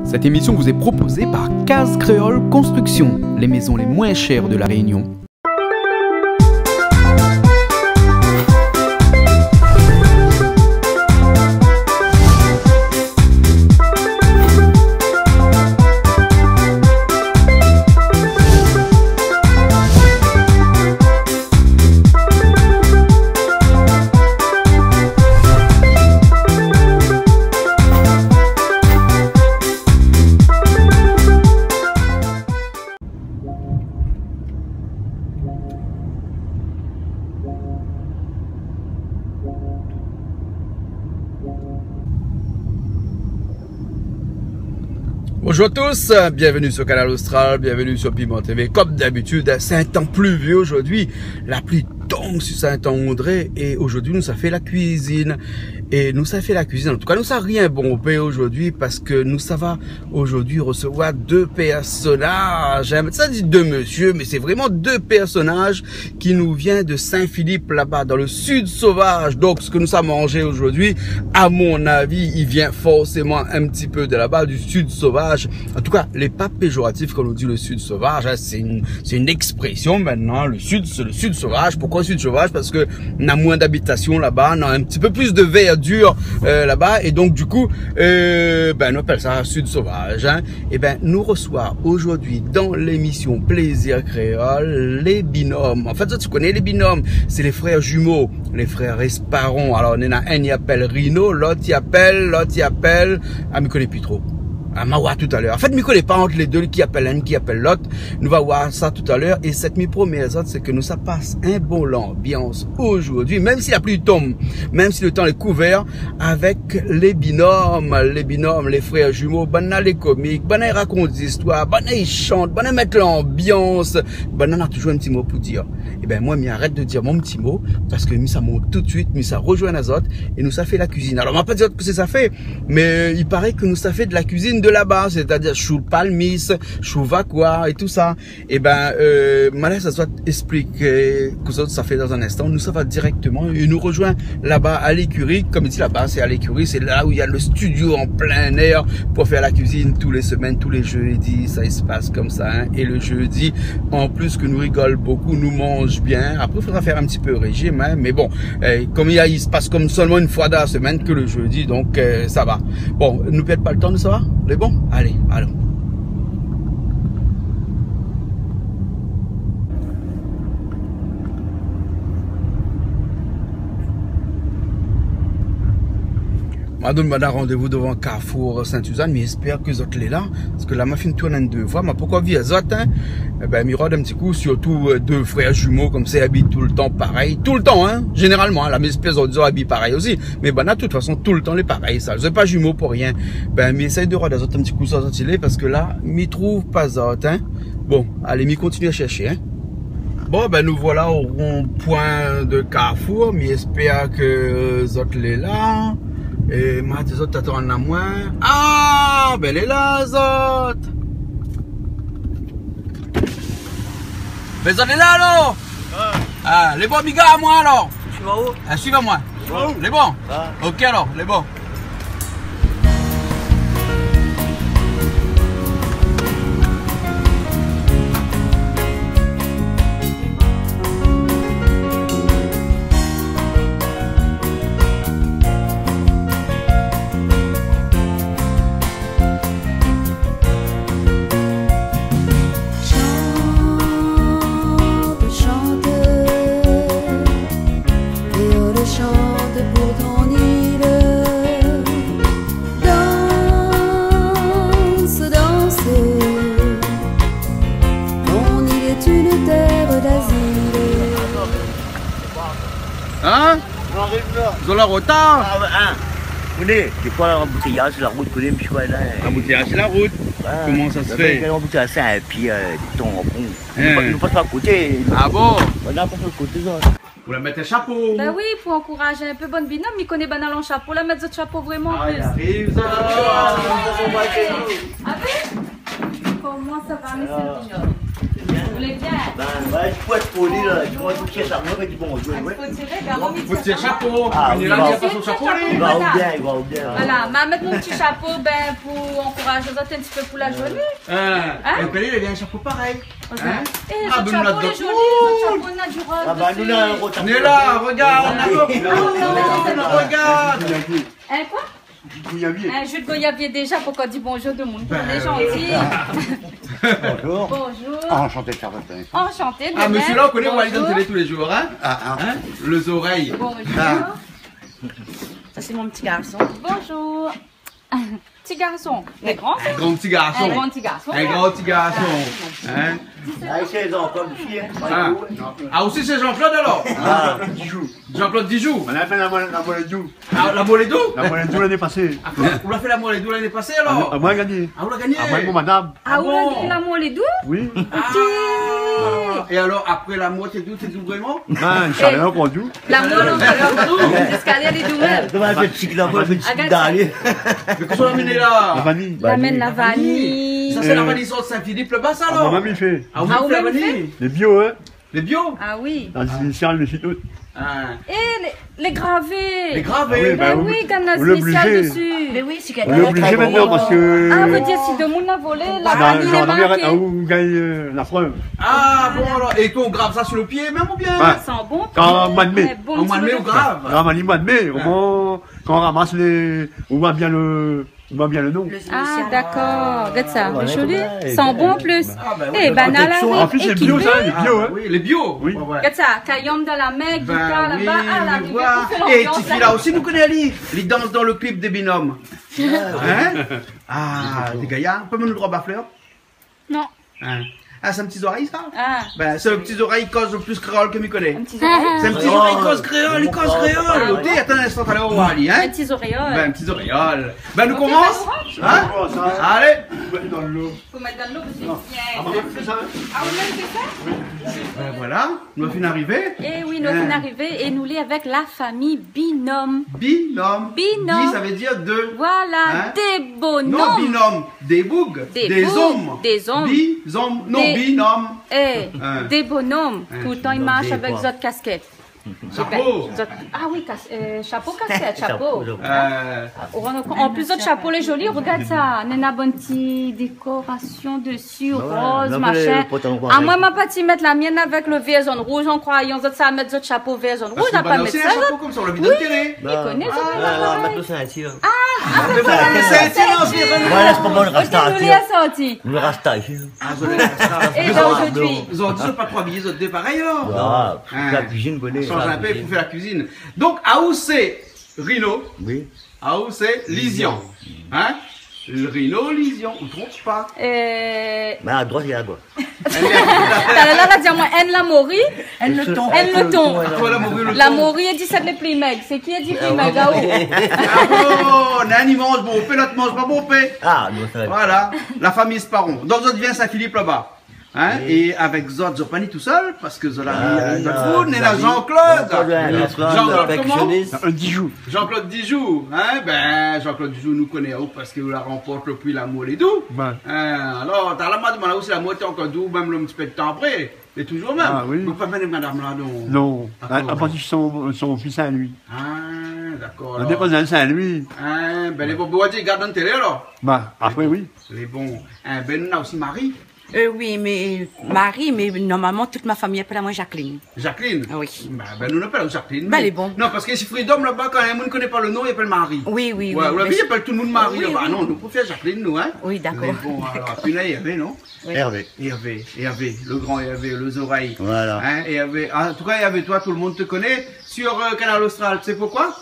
Cette émission vous est proposée par Case Créole Construction, les maisons les moins chères de la Réunion. Bonjour à tous, bienvenue sur Canal Austral, bienvenue sur Piment TV. Comme d'habitude, c'est un temps pluvieux aujourd'hui, la pluie tombe sur Saint-André et aujourd'hui nous ça fait la cuisine. Et nous ça fait la cuisine, en tout cas nous ça rien bon aujourd'hui parce que nous ça va aujourd'hui recevoir deux personnages. Ça dit deux monsieur, mais c'est vraiment deux personnages qui nous viennent de Saint-Philippe là-bas dans le sud sauvage. Donc ce que nous avons mangé aujourd'hui, à mon avis, il vient forcément un petit peu de là-bas du sud sauvage. En tout cas, les pas péjoratifs quand on dit le sud sauvage, hein, c'est une expression maintenant. Le sud, c'est le sud sauvage. Pourquoi le sud sauvage? Parce que on a moins d'habitation là-bas, on a un petit peu plus de verdure là-bas, et donc du coup, on appelle ça sud sauvage. Hein. Et nous reçoit aujourd'hui dans l'émission Plaisir Créole les binômes. En fait, ça, tu connais les binômes, c'est les frères jumeaux, les frères Esparon. Alors, on en a un qui appelle Rino, l'autre qui appelle, ah, me connais plus trop. À Mawa tout à l'heure. En fait, je ne connais pas entre les deux qui appellent un, qui appelle l'autre. Nous allons voir ça tout à l'heure. Et cette mes premières autres, c'est que nous ça passe un bon l'ambiance aujourd'hui, même si la pluie tombe, même si le temps est couvert, avec les binômes, les frères jumeaux, les comiques, ils racontent des histoires, ils chantent, ils mettent l'ambiance, on a toujours un petit mot pour dire. Et moi, je arrête de dire mon petit mot, parce que nous ça monte tout de suite, nous ça rejoint les autres, et nous ça fait la cuisine. Alors, on va pas dire que c'est ça fait, mais il paraît que nous ça fait de la cuisine de là-bas, c'est-à-dire chou palmis, chou vacua et tout ça. Et maintenant ça soit expliquer que ça fait dans un instant. Nous ça va directement et nous rejoint là-bas à l'écurie. Comme dit là-bas, c'est à l'écurie, c'est là où il y a le studio en plein air pour faire la cuisine tous les semaines, tous les jeudis. Ça se passe comme ça. Hein. Et le jeudi, en plus que nous rigole beaucoup, nous mange bien. Après, il faudra faire un petit peu régime, hein. Mais bon, comme il se passe comme seulement une fois dans la semaine que le jeudi, donc ça va. Bon, nous perdons pas le temps, ça va? C'est bon? Allez, allons. Madame m'a rendez-vous devant Carrefour Sainte-Suzanne, mais j'espère que vous êtes là, parce que la m'a fait une tournée deux fois. Mais pourquoi via Zot, hein? M'y rôde un petit coup, surtout deux frères jumeaux, comme ça, ils habitent tout le temps pareil. Tout le temps, hein? Généralement, la espèce d'autres habillent pareil aussi. Mais de toute façon, tout le temps, les pareils, ça. Je pas jumeaux pour rien. Mais essaye de rôder Zot un petit coup sans sortir, parce que là, m'y trouve pas Zot, hein? Bon, allez, m'y continue à chercher, hein? Bon, nous voilà au rond-point de Carrefour, mais j'espère que Zot est là. Et moi, les autres t'attendent à moi. Ah, elle est là, les autres. Mais elle est là, alors. Ah, les bons, mes gars, à moi, alors. Tu vas où? Ah, suivez moi. Les bons. Ok, alors, les bons. Chante pour ton île. Hein? Ils ont la retard. Ah, hein. Vous connaissez, c'est quoi l'embouteillage sur la route? Vous connaissez, je crois, là. L'embouteillage sur la route. Comment ça se fait? L'embouteillage, c'est un pied de ton pont. Ils ne passent pas à côté. Ah bon? On a pas fait le côté, ça. Vous la mettez chapeau. Ben oui, pour encourager un peu bonne binôme, il connaît banal en chapeau. La mettre votre chapeau vraiment en plus. Arrive, ça. Ah oui? Comment ça va, monsieur le binôme? voulez bien. Ben, ouais, je peux être poli là. Tu vois, tout ça, moi, je dis bonjour. Il faut tirer, ben, moi, Faut tirer chapeau. Ah, On est oui, là, bon. il y a pas son chapeau, Il là. va ou bien, il va ou bien. Voilà, ma mettre mon petit chapeau ben, pour encourager les autres un petit peu pour la journée. Et puis, il a un chapeau pareil. Et Hein? les Ah, autres ben, chapeaux, notre les jolis, les autres chapeaux, on a du rose. Ah, ben, nous, là, un gros On est là, regarde, regarde. Hein, quoi? Un jus de goyavier déjà pour qu'on dise bonjour de monde. Ben, On est gentil. Bonjour. Bonjour. Enchanté de faire votre connaissance. Enchanté de Ah, même. monsieur là, on connaît, on va aller dans la Bonjour. télé tous les jours, hein? Ah, Hein? Les oreilles. Bonjour. Ah. Ça, c'est mon petit garçon. Bonjour. Petit garçon. Les grands, Un grand petit garçon. un grand petit garçon. Un grand petit garçon. Hein? Ah, ici, les enfants, le chien. Ah. Ah, aussi c'est Jean-Claude alors? Ah, Jean-Claude Dijoux. On a fait la moelle d'où. Ah, la moelle d'eau? La moelle d'où l'année passée. Ah, on l'a fait la moelle d'eau l'année passée alors? À moi gagné. Ah, on l'a gagné? À moi, mon madame. Ah, bon? ouais, l'amour les doux? Oui. Ah. Et alors, après la moitié d'où, t'es d'où vraiment? Ben, ça rien encore d'où. L'amour, l'escalier les doux même. demain, je vais te chic là, je vais te chic Regarde d'aller. Mais qu'est-ce qu'on a amené La là? vanille. L'amène la vanille. Ça, c'est la vanille de Saint-Philippe, le bas, ça Ah, alors? ma mamie fait. Ah, vous Ah, avez vous fait la m'avez vanille? Les bio, hein. Les bio? Ah oui. Dans les initiales, les sites. Ah. Et les gravés. Les gravés? Ah oui, Ben bah, oui, qu'on a vous l'initiale l'obligez. dessus. Mais oui, c'est On est quelqu'un. obligé maintenant parce que. Ah, vous dire si de monde a volé, la Dans vanille est gendarmerie, marquée. où gagne la preuve. Ah, bon alors. Et toi, on grave ça sur le pied, même ou bien? Ouais. Ça sent bon. Quand mois de mai. Ouais, bon, En mois de mai, tu on veux- grave. Dans le mois de mai, au moins, quand on ramasse les. On voit bien le. On voit bien le nom. Ah, d'accord. Regarde ça. Ouais, C'est joli. ouais, Sent bon en plus. Ah, ben oui. Eh, banal En plus, c'est bio, ça, les bio, hein. Oui, les bio. Oui. Ouais, ouais. Regarde ça. Caillom dans la mer, guitare Ben oui, là-bas. Ah, la je rivière, vois. on fait Et l'ambiance, Tiffy là aussi, nous connaît Ali. Il danse dans le clip des binômes. Hein? Ah, des gaillards. On peut me le droit bafleur? Non. Hein? Ah, c'est un petit oreille, ça? Ah. Ben, c'est un petit oreille qui cause plus créole que m'y connaît. Un petit oreille. C'est un petit oreille qui cause créole, il cause créole. Ok, attends un instant, allez, on va Ali, Un hein? petit oreillol. Ben, un petit oreille. Ben, nous Ok, commence? ben, Hein? Allez! Dans l'eau. Faut mettre dans l'eau parce que c'est Ah, bien. maman, fait ça. Ah, vous même fait ça? Ben voilà, nous avons arrivé. Eh oui, nous sommes arrivés et nous l'est avec la famille Binôme. Binôme. Binôme. Bi, ça veut dire deux. Voilà, Hein? des Non, bonhommes. binôme. Des bougs. Des bougs, hommes. des hommes. Bi-hommes. Non, Des- binôme. Eh, Hein. des bonhommes. Tout le temps, ils marchent des avec quoi? d'autres casquettes. Chapeau. Ah oui, chapeau, casquette, chapeau. Euh, En plus d'autres chapeaux, les jolis, regarde ça. On a une bonne petite décoration dessus, ouais, rose, non, machin. mais le potin Ah, moi, ma pas mettre la mienne avec le vert zone rouge en croyant que ça va mettre d'autres chapeaux vert zone rouge. parce On qu'on n'a va pas lancer mettre un ça. chapeau comme ça, on l'a vu dans la télé. Les connaît, ça, Ah, pareil. maintenant, c'est un tir. C'est un silence, Voilà, c'est pas bon, le Ok, rasta. nous l'ai sorti. Le rasta ici. Ah, vous avez ça. Et là, aujourd'hui. Ils ont dit, ils sont pas trois billets, ils ont deux pareils, alors. Ah, Hein. la cuisine, vous connaissez. Change un peu pour faire la cuisine. Donc, à où c'est Rhino, Oui. à où c'est Lysion. Hein? Le Rhino, Lysion, on ne trompe pas. Mais à droite, il y a à gauche. T'as là, là, dire moi, N la mori, Elle le tombe. N le ton. Toi, la morue, le La ton. mori est 17 les plus mecs. C'est qui est 10 plus mecs, là haut? Ah bon, Nani mange bon pain, l'autre mange pas bon pain. Ah, nous, ça va. Voilà, la famille Sparon. Donc, Zod vient Saint-Philippe là-bas. Hein? Et avec Zod, Zod pas ni tout seul, parce que Zod a mis Zod et la Jean-Claude. Jean-Claude comment? Un Dijoux. Jean-Claude Dijoux. Hein? Ben, Jean-Claude Dijoux nous connaît où parce qu'il la remporte le prix L'amour et doux. Ben. Hein? Alors, t'as la madame là où c'est la moitié encore doux, même le petit peu de temps après. Et toujours même. Ah oui. Vous pas venir madame là, non? Non. D'accord. À partir de son fils à lui. Ah, d'accord. On alors. dépose un Saint-Louis. Hein? Ben, les bobos, ils gardent dans télé alors. Bah, après, oui. Les bons. Hein? Ben, nous, on a aussi Marie. Oui, mais Marie, mais normalement, toute ma famille appelle à moi Jacqueline. Jacqueline. Oui. Ben, nous l'appelons Jacqueline. Ben, elle est bonne. Non, parce que si Freedom là-bas, quand un monde ne connaît pas le nom, il appelle Marie. Oui, oui, Ouais, oui. la mais vie, je- il appelle tout le monde Marie Oui, là-bas. oui. Non, nous préférons Jacqueline, nous, hein. Oui, d'accord. Mais bon, alors, puis là, Hervé, non? Hervé. Hervé, le grand Hervé, les oreilles. Voilà. Hein, Hervé. Ah, en tout cas, Hervé, toi, tout le monde te connaît sur Canal Austral. Tu sais pourquoi?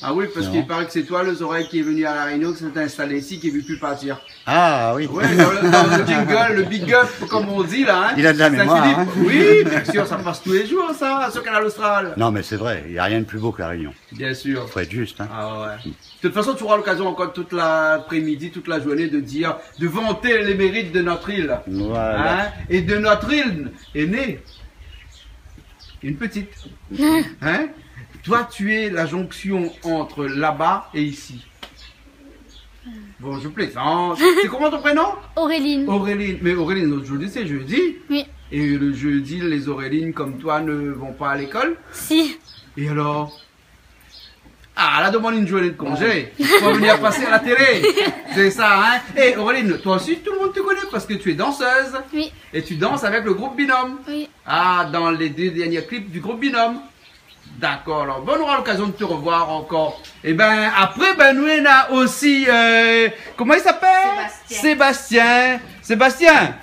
Ah oui, parce qu'il paraît que c'est toi, les oreilles, qui est venu à la Réunion, qui s'est installé ici, qui ne veut plus partir. Ah, oui. Ouais, dans le jingle, le big up, comme on dit là. Hein. Il a de la mémoire, Saint-Philippe. hein. Oui, bien sûr, ça passe tous les jours, ça, sur Canal Austral. Non, mais c'est vrai, il n'y a rien de plus beau que la Réunion. Bien sûr. Faut être juste, hein. Ah ouais. De toute façon, tu auras l'occasion encore toute l'après-midi, toute la journée de dire, de vanter les mérites de notre île. Voilà. Hein. Et de notre île est née une petite. Hein. Toi, tu es la jonction entre là-bas et ici. Bon, je plaisante. C'est comment ton prénom? Auréline. Auréline. Mais Auréline, aujourd'hui c'est jeudi. Oui. Et le jeudi, les Aurélines comme toi ne vont pas à l'école? Si. Et alors? Ah, elle a demandé une journée de congé pour venir passer à la télé. C'est ça, hein? Et Auréline, toi aussi, tout le monde te connaît parce que tu es danseuse. Oui. Et tu danses avec le groupe Binôme. Oui. Ah, dans les 2 derniers clips du groupe Binôme. D'accord, alors bon, on aura l'occasion de te revoir encore. Et ben, après, ben, nous, on a aussi, comment il s'appelle? Sébastien. Sébastien,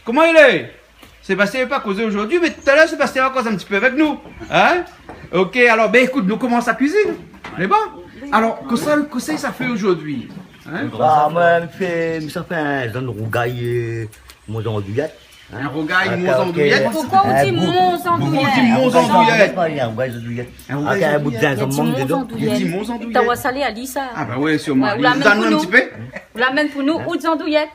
comment il est? Sébastien n'est pas causé aujourd'hui, mais tout à l'heure, Sébastien va causer un petit peu avec nous. Hein? Ok, alors, ben écoute, nous commençons la cuisine. On est bon? Alors, que ça fait aujourd'hui? Hein? Bah, moi, ça fait un zone rougaille, mon andouillette. Un rogaille, mon andouillette. Pourquoi on dit mon Pourquoi on dit andouillette? mon andouillette? Un rougaille andouillette. Un rougaille Un bout de Il y a zinzon dit dedans. mon Il dit mon andouillette. andouillette. T'as va saler à Lisa. Ah bah ouais, sûrement. Ouais, ou la même Donne-nous pour un petit nous. peu. Vous l'amène pour nous ou des andouillettes?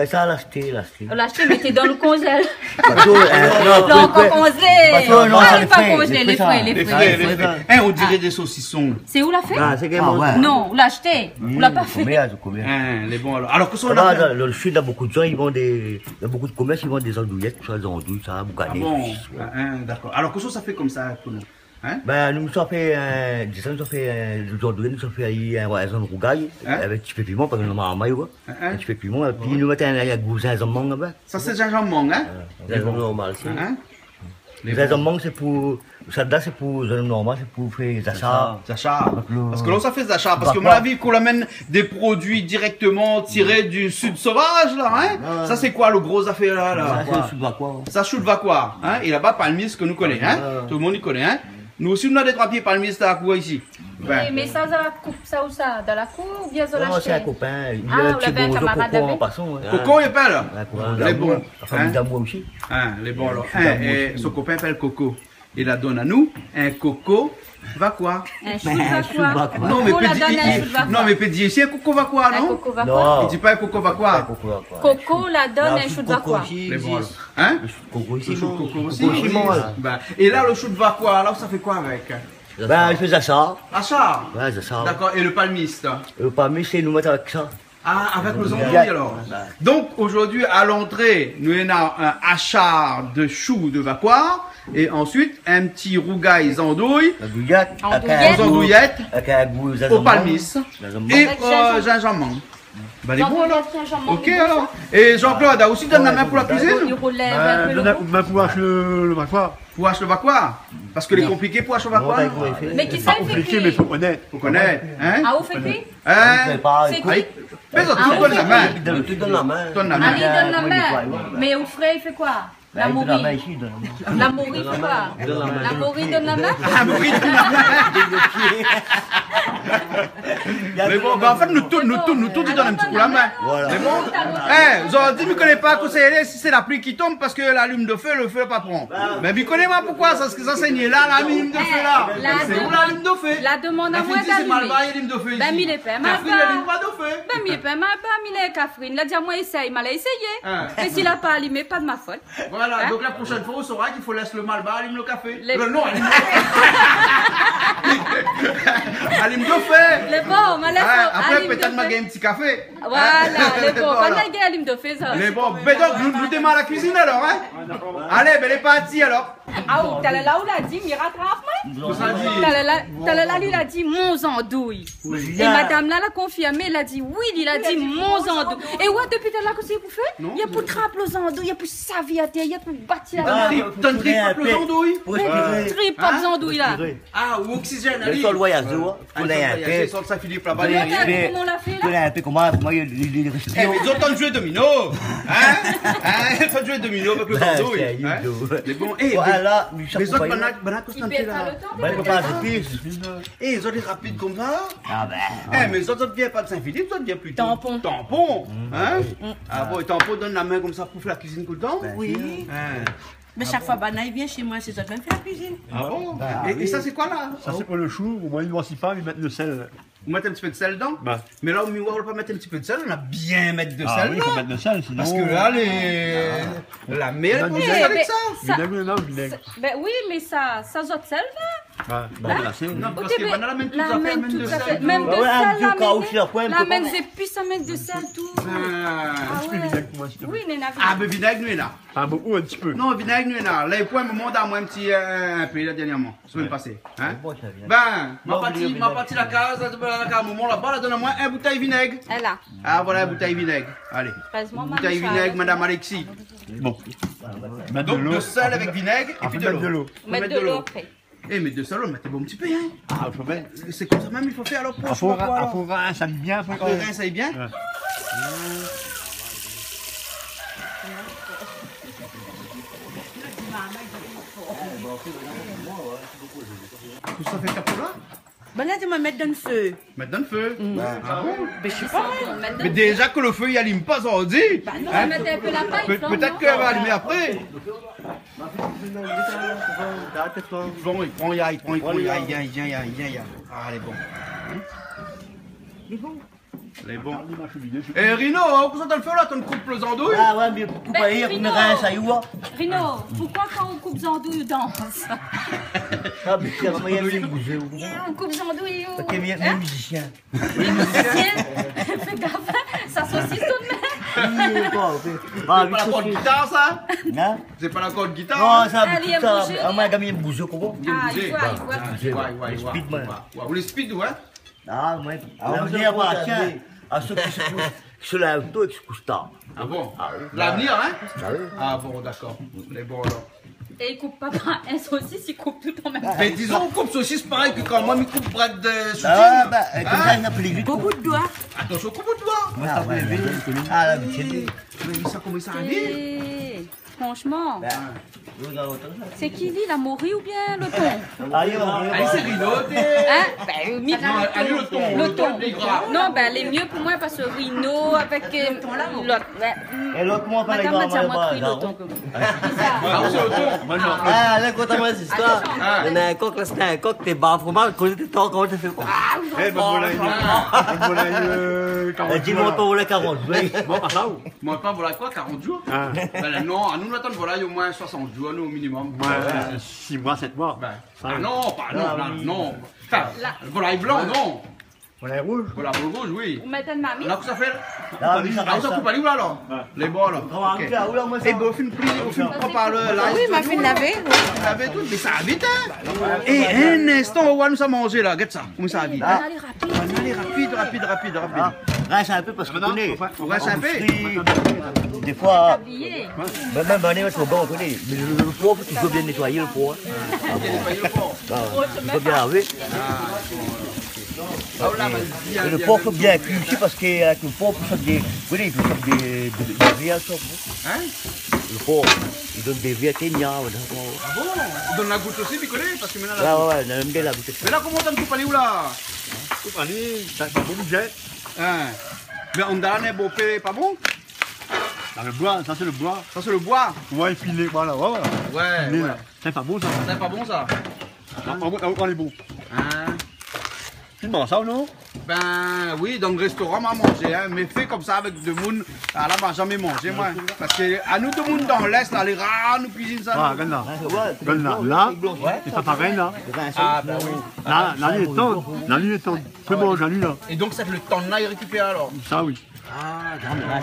Ça, l'acheter. On l'a acheté, mettez dans le congèle. Non, Là encore congelé. non, non, Ah, ça, il les est pas frais, congelé, les les frais, frais, ça. les Les frais. frais, les frais. Hein, on dirait des saucissons. C'est où l'a fait? c'est que Non, on l'a acheté. On l'a pas fait. Combien? Hein, les bons alors. Alors que ça, on Là, a fait. dans le sud, il y a beaucoup de gens, ils vendent il y a beaucoup de commerces, ils vendent des andouillettes, ça, des andouilles, ça, Ah boucané. bon, hein, d'accord. Alors que ça fait comme ça pour nous. Hein? Ben, nous avons fait des andouillettes, nous avons fait un zone rougaille, Hein? avec un petit peu de piment, parce que nous avons un maillot, Hein? un petit peu de piment, et puis nous mettons un goût de zinzon là-bas. Ça, c'est gingembre, hein? Zinzon normal, c'est. Hein? Les zinzon, c'est pour, ça là, c'est pour zinzon normal, c'est pour faire des achats. Achats. Parce que là, ça fait des achats. Parce que, à mon avis, qu'on amène des produits directement tirés du sud sauvage, là, hein? Ça, c'est quoi le gros affaire là, là? Ça, c'est le quoi. Ça, chou de vacuar, hein? Et là-bas, palmis que nous connaissons, hein? Tout le monde y connaît, hein? Nous aussi, on a des 3 pieds palmis à la cour ici. Ben, Mais ça, ça coupe ça ou ça? Dans la cour ou bien ça Non, c'est un l'acheter? copain, il Ah, a un vous petit l'avez un gros camarade coco en avec? passant. Coco, il est pas là? Les bons. La famille Hein? d'amour aussi. Hein, les bons alors. Hein, et son copain s'appelle Coco. Il la donne à nous un coco vacuar. Un chou de vacuar. Non, mais Coco la peut donne un chou de dire, vacuar. non, mais peut dire ici un coco vacuar, Un non? coco vacuar. Il dit pas un coco vacuar. Coco la donne un chou de vacuar. Les bons alors. Hein? Coco ici. Le chou de coco aussi. Coco ici, moi. Ben, et là, le chou de vacuar, alors ça fait quoi avec? Ben, je fais ça. Achat. Ouais, c'est ça. D'accord, et le palmiste? Parmi, c'est nous mettre avec ça. Ah, avec les andouilles alors. Donc aujourd'hui, à l'entrée, nous avons un achat de choux de vacuar et ensuite un petit rougail andouille Andouillette. Avec un goût au palmis et Avec gingembre. gingembre. Ben les bons alors. Gingembre. Ok alors. Et Jean-Claude a aussi donné la main pour la Il cuisine? relève un peu le goût. Ma pour acheter le vacuar. Pour acheter le vacuar? Parce que les compliqué pour acheter le vacuar? Mais qui ça il fait Compliqué, mais cuire? faut honnête. Faut connaître. Hein? Ah, vous fait cuire? Hein? C'est cuire? Mais ça, Ah, tu donnes la main. Tu donnes la main. Donne la main. Ali donne la main. Mais au frais, il fait quoi? La Il donne la main mourie. ici, il donne la main. La mourie fait quoi? La mourie donne la main? Ah, mais oui, donne la main. Mais bon, ben en fait, nous tous, ils donnent un petit coup la main. Voilà. C'est bon? Eh, vous avez dit, ne connaissez pas que si c'est la pluie qui tombe parce que l'allume de feu, le feu pas prend. Mais vous connaissez pas pourquoi ça s'enseigne là, l'allume de feu là. C'est où l'allume de feu? La demande à La moi fille dit, c'est mal d'allumer. bas, il y a l'allume de feu ici. Ben, il est pas mal Catherine, il y a bas. l'allume pas de feu. Ben, il est pas mal bas, il est Catherine. Il a dit à moi, essaye. Il m'a essayé. Hein. Et s'il a pas allumé, pas de ma faute. Voilà, Hein? donc la prochaine fois, on saura qu'il faut laisser le mal bas, allume le café. Les- Non, allume allume de feu. Les bons, ma laisse. Ah, après, allume de peut-être m'a feu. gagné un petit café. Voilà, les bons. Voilà. Pas de allume de feu, ça. Mais bon, ben donc, nous démarrons la cuisine alors, hein? Allez, ben, elle est partie alors. Ah, où t'as là où l'a dit, m'y rattrape, moi? Ça dit. T'as là, lui, il a dit mon andouille. Et madame là, l'a confirmé, elle a dit oui, il a dit mon andouille. Et ouais, depuis tout à l'heure, qu'est-ce que vous faites? Il y a pour trapper aux andouilles, il y a pour savoir à terre, il y a pour bâtir la main. Donne trip aux andouilles. Pour respirer. Trip, pas aux andouilles là. Ah, ou oxygène, Le allez. sol voyage, tu vois. Ah, Faut aller un peu. sol Saint-Philippe là-bas. Comment derrière. on l'a fait Faut là? aller un peu comment il Eh, respire. mais ils ont le temps de jouer domino. Hein? Ils ont le temps de jouer domino avec le Ben, andouille. c'est Hein? idiot. Mais bon, eh, Voilà, les autres bananes, Il perd pas le temps. Ben, il faut pas respire. eh, ils ont des rapides comme ça. Ah ben. Eh, mais les autres ne viennent pas de Saint-Philippe, les autres viennent plutôt. Tampon. Tampon. Hein? Ah bon, et tampon donne la main comme ça pour faire la cuisine tout le temps? Oui. Hein? Mais chaque fois, Bana, il vient chez moi, c'est toi qui me fait la cuisine. Ah bon? Et ça, c'est quoi là? Ça, c'est pour le chou. Au moins, ils ne voient pas, ils mettent le sel. Vous mettez un petit peu de sel dedans? Bah. Mais là, au miroir, on ne va pas mettre un petit peu de sel, on a bien mettre de Ah sel oui, il dedans. faut mettre le sel, sinon. Parce que là, la mer, elle Non, est vinaigre. avec ça. Vinaigre, non, vinaigre. Ben oui, mais ça zote sel, va. Ah, bon, là, c'est. Non, parce Ok, que mais maintenant, même tout la ça fait, même même tout de ça sel. fait. Même de Ouais, un sel, petit la cas aussi, là, quoi, un même peu même pas. des épices, ça met de sel, tout. Ah. Ah ouais. Oui, Néna. Ah, ben vinaigre, nous est là. Pas beaucoup, un petit peu. Non, vinaigre, nous est là. Là, il faut me demander à moi un petit un peu là dernièrement, semaine passée. Hein? Bon, ça vient. Ben, ma Non, partie vinaigre. la case, la moment là-bas, là, donne-moi un bouteille vinaigre. Elle a. Ah, voilà, une bouteille vinaigre. Allez. Passe-moi ma Bouteille mouchoir. vinaigre, madame Alexis. Bon. Mettre de Donc, l'eau. de sel avec vinaigre et puis de mettre de l'eau. l'eau. Mettre de l'eau après. Eh, mais de sel, on mettez bon petit peu, hein. Ah, il faut bien. C'est comme ça même, il faut faire alors Il pour faut quoi, alors. ça me bien. Faut Le rein, ça y est bien. Ouais. Tout ça fait capot là. Ben là, tu vas mettre dans le feu. Mettre dans le feu. Ah bon? Ben, je sais pas. Mais déjà que le feu il allume pas, ça on dit. Non, Hein? mettez un peu la paille. Peut-être qu'elle va allumer après. Bon, il prend, il prend. Ah, elle est bon. Elle est bon. Eh Rino, comment ça te le fait là? Tu me coupes les andouilles? Ah ouais, mais pourquoi pas hier, Rino. mais rien, ça y va. Rino, pourquoi quand on coupe Zandouille, on danse? Ah, mais c'est vraiment, il y a des bouseux. On coupe Zandouille, Parce qu'il y a des musiciens. Fais gaffe, ça saucisse tout de même. Oui, quoi, ok. C'est Ah, pas oui, la corde c'est guitare ça? Hein? C'est pas la corde guitare? Non, ça, Allez, tout ça. bouger. Ah, moi, il y a des bouseux, comment? Ah, il voit. Ouais. Speedman. Ou les speed, ouais? Ah, moi, l'avenir appartient à ceux qui se couchent sur l'auto et qui se couchent tard. Ah bon? Ah oui. L'avenir, hein? Ah oui. Ah bon, d'accord. Les bons alors. Et il coupe pas un saucisse, il coupe tout en même temps. Mais disons, on coupe saucisse pareil que quand moi, je coupe bras de soutien. Ah, bah, comme ça, il n'a plus vite. Beaucoup de doigts. Attention, coupe toi. Ah, ouais, ah, là, mais c'est lui. Mais ça, comment ça arrive? Et franchement, Bah, nous allons entendre ça. c'est qui dit la Maury ou bien le thon? Allez, Allez, c'est Rino, Hein? Ben, Non, allez, le thon. Le thon. Les gras. Non, ben, les mieux pour moi parce que Rino avec l'autre. Et l'autre, comment on parle Madame m'a dit à moi de le thon. Ah, c'est le thon. Ah, là, conte-moi cette histoire. Ah. Il y en a un coq, là, c'était un coq, t'es bas, vraiment, quand t'es temps, comment tu fais quoi? Eh, ben voilà, Dis-moi, ton volet 40, oui. Bon, par là où? Moi, pas voilà quoi, 40 jours? Ah. Ben là, non, à nous, nous attendons voilà, il y a au moins 60 jours, nous, au minimum. Ouais, 6 mois, 7 mois. Ben, ah non, pas non, non. Enfin, voilà, blanc, non. Voilà, rouge. Voilà, pour le rouge, oui. Vous mettez une mamie? Là, que ça fait? Ah, oui, ça Ah, ça coupe à l'eau alors? Les bons alors. Comment Ok. on fait, ah, oui, moi, ça. Et bon, on fait une prend par le là. Oui, il m'a fait laver. On avait tout, mais ça va vite, hein? Et un instant, on va nous manger là, regarde ça, comment ça va vite. On allait rapide. On va aller rapide. Ah, reste un peu parce que tu connais. On reste un peu. Des fois, Habillé. même dans les matchs, on connaît. Mais le pot, il faut bien nettoyer le pot. Hein. Il faut bien laver. Et le porc faut bien cuire aussi parce qu'avec le porc, il faut des, vous voyez, il faut des vies. Hein? Le porc, il donne des vies ténières. Ah bon? On donne la goutte aussi, picolé, parce que maintenant Là, ouais, on aime bien la bouteille. Mais là, comment on coupe à l'eau là? Allez, ça fait beaucoup de jet. Hein? Mais on donne un beau pé, pas bon? Dans le bois, ça c'est le bois. Ça, c'est le bois. On va effiler, voilà, voilà. Ouais, Filer, ouais. là. C'est pas bon ça. C'est pas bon ça? On est bon. Hein? Tu manges ça ou non? Ben oui, dans le restaurant, on m'a mangé, hein, mais fait comme ça avec deux monde, là, m'a jamais mangé, moi. Parce que à nous, deux monde dans l'Est, là, les rats nous cuisinent ça. Ah, regarde là. Regarde là. Là, c'est pas pareil là. Ah, ben oui. Là, la nuit est tendre. La nuit est tendre. Tu peux manger la nuit là. Et donc, c'est le temps de là, il récupère alors. Ça oui. Ah,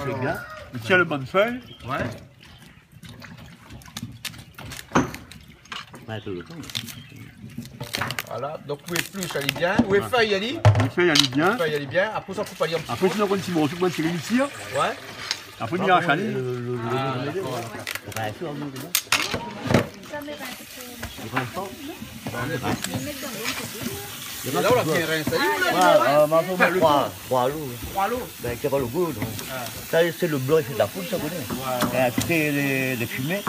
C'est bien. Tu tiens le bonne feuille. Ouais. Voilà, donc où est plus, elle est bien. Où est feuille, elle est? Les feuilles, elle est bien. Feuille, elle est bien. Après, ça coupe à lire un petit Après, tu n'as pas de ciment. Tu peux tirer ici. peu. Ouais. Après, tu viens à chaler. Et là, on l'a bien rincé. Trois lots. Trois lots. Ben, c'est pas le goût. Donc. Ça, c'est le blanc, il fait de la poudre, ça connaît. Et à côté de fumée,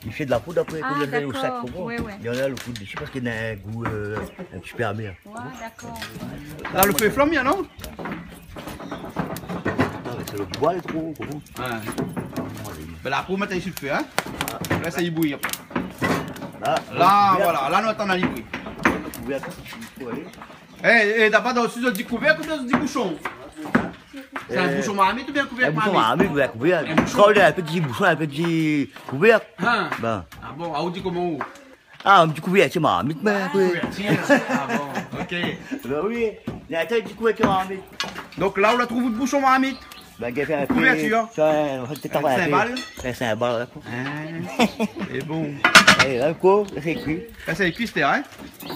il fait de la poudre après, il le au sac. Ouais, ouais. Il y en a le coup dessus parce qu'il a un goût un petit peu amer. Ouais, d'accord. Là, le feu est flammé, non? Non, mais c'est le bois, il est trop gros. Ouais. Ben là, pour mettre ici le feu, hein? Là, ça y bouille. Là, voilà. Là, nous attendons à y bouillir. Eh, d'abord, dans le dit couvercle ou dans le dit bouchon? C'est un bouchon maramite ou bien un Un couvercle bouchon maramite? marmite, couvercle. Quand il a un petit bouchon, un petit couvercle. Hein? Ben, Ah bon, ah, on dit comment? Ah, un petit couverture, c'est marmite, mais. Ah bon, ok. Ben oui, il y a un petit couverture marmite. Donc là, on la trouve de bouchon marmite. Ben, il y a un Couverture. C'est un 5 balles. C'est un balle, Et bon. Et un coup, c'est cuit. Ça, c'est cuit, c'était, hein?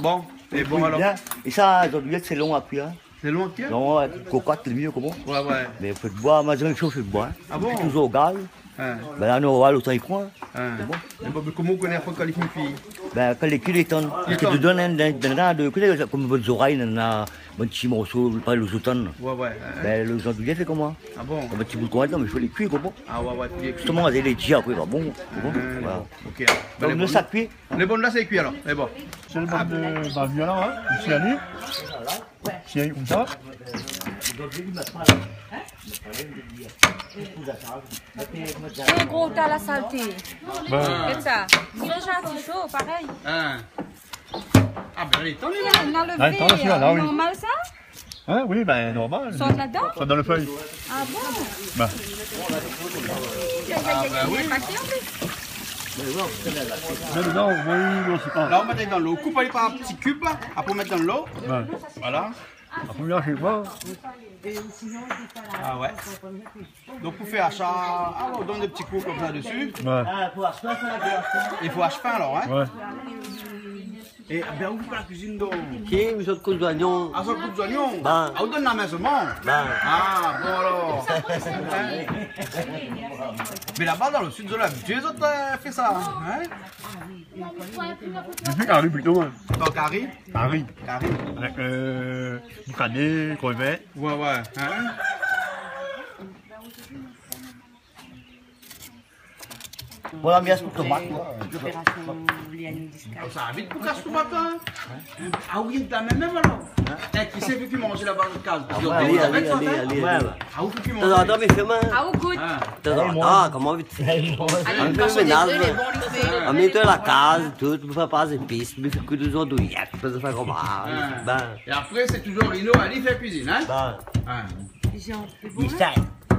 Bon. Et bon, alors. Et ça, aujourd'hui, c'est long à cuire. C'est long, tiens? Non, cocotte, c'est mieux, comment? Ouais, ouais. Mais il faut te boire, moi, j'ai chaud, je bois. Ah bon? Toujours au gaz. Hein. Ben là, on va l'autre, il prend. Bon. Et bon, comment on connaît quand il fille? Ben, quand les culs les tonnes, tu te donnes un comme vos oreilles, un petit morceau, pas le sous-tonne. Ouais, ouais. Ben, le jandouillet fait comment? Ah bon? Un petit bout de courant, mais il faut les cuire, comment? Ah ouais, ouais. Puis, Justement, les tirs après, bah bon. Voilà. ok. Donc, le sac cuit. Les bonnes là, c'est cuit alors. Mais bon. C'est le bon de ma violon, hein. Ici, allez. Ici, comme ça. Et gros, t'as la saleté. Ben, Regarde ça. Soja, c'est chaud, pareil. Hein. Ah ben, allez, t'en es là. On a Ah, levé. attends, celui-là, oui. Normal ça? hein, oui, ben, normal. Sort là-dedans? Ça dans le feuille. Ah bon? Ben, Oui. Paquet en plus. mais dedans, oui, non, c'est pas. Là, on met dans l'eau. Coupe-les par petits cubes. Après, on met dans l'eau. Ben, Voilà. la première, je sais pas. Ah ouais. Donc, pour faire ça, ah, on donne des petits coups comme ça dessus. Ben, Il faut hache fin alors, hein. ouais. Et ben, on coupe la cuisine donc. Qui, une autre couche d'oignon? Ah, ça coupe d'oignon. Ben. Ah, on donne la main seulement. Ben. Ah, bon alors. Mais là-bas, dans le sud de la vie, les autres fait ça. Hein? J'ai fait carré plutôt, hein. Donc, Harry. Carré. Harry. Avec du canet, crevette. Ouais, ouais. Hein? Voilà, bien sûr, tomate. Ça va vite pour casser tout matin. Ah oui, de la même alors. Qui c'est qui mange là-bas dans le case? Allez. Ah oui, qui mange. Attends, mais fais-moi. Ah, au goût. Ah, comment vite? Un peu ménage. On met la case, tout, tu peux pas les épices, mais que des andouillettes, tu peux faire comme ça. Ben, Et après, c'est toujours Rino, allez faire cuisine, hein? ben, Hein. il sait.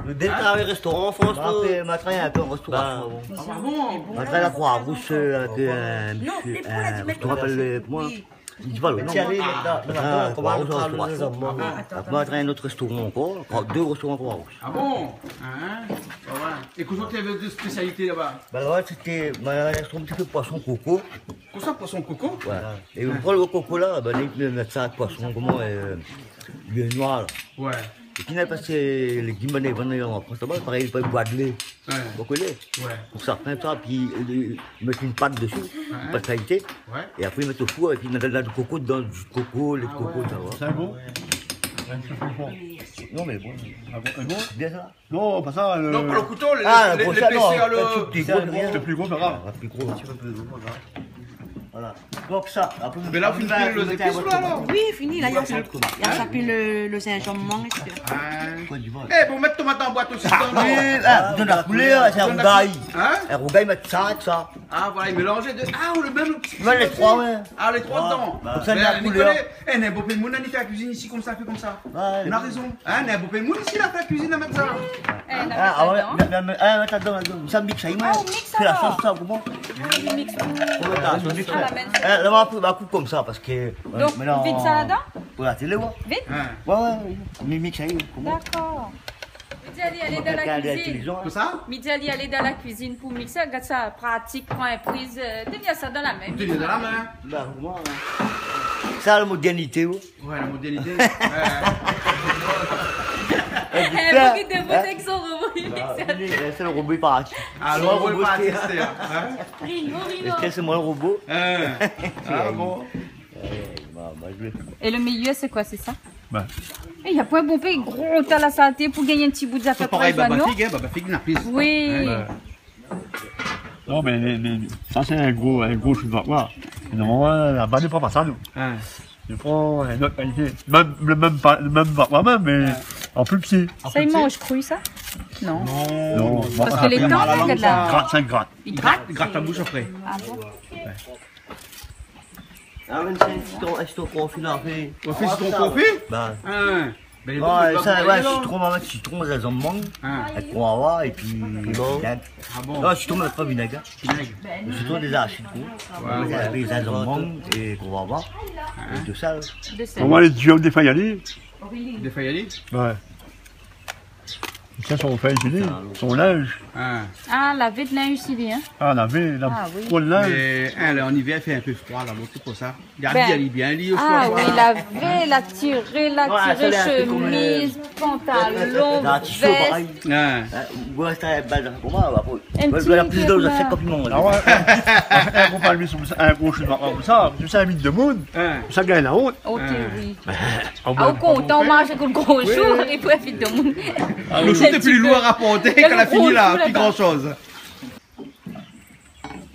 Le détail restaurant en France, après, ma travaille un peu en restaurant. Ah bon? Ma travaille la Croix-Rousse avec un monsieur, je te rappelle comment? Je dis pas le nom. Ah, Croix-Rousse en restaurant. Après, ma travaille un autre restaurant encore, 2 restaurants Croix-Rousse. Ah bon? Hein? Voilà. Et comment tu avais deux spécialités là-bas? Ben là, c'était un petit peu poisson coco. Pour ça, poisson coco? Ouais. Et on prend le coco là, ben, on met ça poisson, comment, bien noir là. Ouais. Et puis, parce que les guimauves venaient en France, pareil, ils peuvent boire de lait. Ouais. Vous connaissez? Ouais. Pour ça, ça, puis ils mettent une pâte dessus, pas de qualité. Ouais. Et après, ils mettent au four, et puis ils mettent du coco dedans, du coco, lait de coco, ça va. C'est bon? Non, mais bon. Ah bon, bon? Bien ça? Non, pas ça. Le... Non, pas le couteau, les pour ça, non. l'épaisseur, Le plus gros, pas grave. Un plus gros, un petit peu plus gros, ça. Voilà. Donc ça, après, Mais là, vous finissez le épices là alors? Oui, fini, là, il y a ça puis le Saint-Jean-Mont. Eh, pour mettre tomate en boîte aussi. Vous donnez la couleur, c'est un rougail. Hein? Un rougail, mettre ça et ça. Ah, voilà, il mélangeait deux. Ah, on le même. Tu vois les trois, ouais. Ah, les trois dedans. Comme ça, il y a la Mais, couleur. Nicolas, eh, n'a pas fait le monde, il fait la cuisine ici comme ça, fait comme ça. Ouais, On a raison. Hein, n'a pas fait le monde ici, il a fait la cuisine à mettre ça. Ah ouais, mettre là-dedans, ça mixe, ça y est. Ah, on mixe C'est la alors. sauce, ça, comment? Il mixe tout. Comment ça, on mixe, Ah, la ouais. même. Là, on va couper comme ça, parce que... Donc, vite ça là-dedans? Pour la télé, ouais. Vite? Hein. Ouais, mais mixe, ça y est, comment? D'accord. Midi aller dans la cuisine. Comme ça? Midi aller dans la cuisine pour mixer. Regarde ça, pratique, prends une prise. Tenir ça dans la main. Tu l'as dans la main. Bah, comment, ça, la modernité, ouais. Ouais, la modernité. Beaucoup de mots qui sont revenus. C'est le robot, il part. Ah, le robot pas assisté. Rino, Rino. Est-ce que c'est moi le robot? Ah bon. Et le milieu, c'est quoi, c'est ça? Ben, Il n'y a pas un bon pays gros, t'as la santé pour gagner un petit bout de C'est affaire pour pareil, les Baba oignons. Fig, hein, Baba Fig n'a plus. Oui. non, mais ça, c'est un gros chou de vapoir. Normalement, là-bas, ne prend pas ça, nous. Hein. Je prends une autre qualité. Même le même vapoir, même, mais en plus petit. Ça, il mange cru, ça? Non. Non, Parce que les temps, là, regarde là. gratte, 5 grattes. Il gratte. Gratte ta bouche après. Ah bon? Ah, mais c'est un confit là, fait. On fait ton confit? Ben, Hein. Mais Ouais, ça, ouais, citron, des amandes, avec guava et puis vinaigre. Ah bon? Non, citron, mais pas vinaigre. Citron des acides, avec les amandes et guava. Et de sel. On va les dieux des Fayali. Des Fayali? Ouais. Ça, son fait fini, son linge. Ah, laver de linge aussi bien. Ah, laver, Ah, oui. trop de linge. Mais en hiver, il fait un peu froid là, donc c'est pour ça. Ben, Elle est bien liée au Ah soir. oui, laver, la tirer, chemise, pantalon, Là, tissu, pareil. veste. Ouais, c'était belle pour moi. Un Ouais, petit la plus d'eau, peu, c'est là. compliment. Ah ouais, un gros palmier sur un gros chemin comme ça, ça invite de monde, ça gagne la honte. Ok, oui. Ah, Ah, au compte, on mange avec le gros jour, il faut vite de monde. Le shoot est plus lourd à rapporter Il y a qu'elle le a fini gros là, chou plus là-bas. grand chose.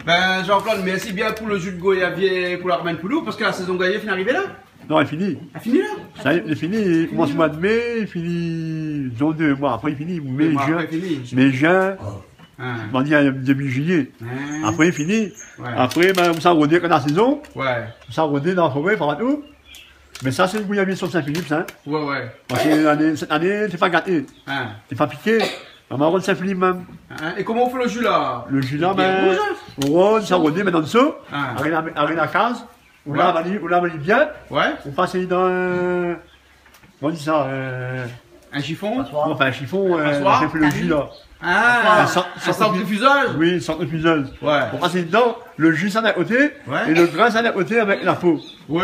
Ben Jean-Claude, merci bien pour le jus de goyavier pour la remettre pour nous, parce que la saison goyavier est arrivée là. Non, il finit. Elle finit là. Ça y est, il finit, il commence le mois de mai, il finit, dans 2 mois, après il finit, mai, mois juin, après, il finit. mai, juin, Hein. on va dire début juillet. Hein. Après il finit. Ouais. Après, ben, on s'en rôder quand la saison, Ouais, on s'en rôder dans la forêt, partout. Mais ça, c'est le goyavier sur Saint-Philippe, ça. ouais. Parce que cette année, t'es pas gâté, Hein. t'es pas piqué. On va rôder Saint-Philippe même. Hein. Et comment on fait le jus là? Le jus là, Il est ben, rouge, on rôde, ça rôder, mais dans le seau, Ah. avec la case, on Ouais. lave bien, Ouais. on passe dans un, on dit ça, Un chiffon? enfin un chiffon, Passoire. on fait le jus là. Ah, Un un centrifugage? Oui, centrifugeuse. Ouais. On passe dedans, le jus ça d'un côté, Ouais. et le grain ça d'un côté avec la peau. Oui.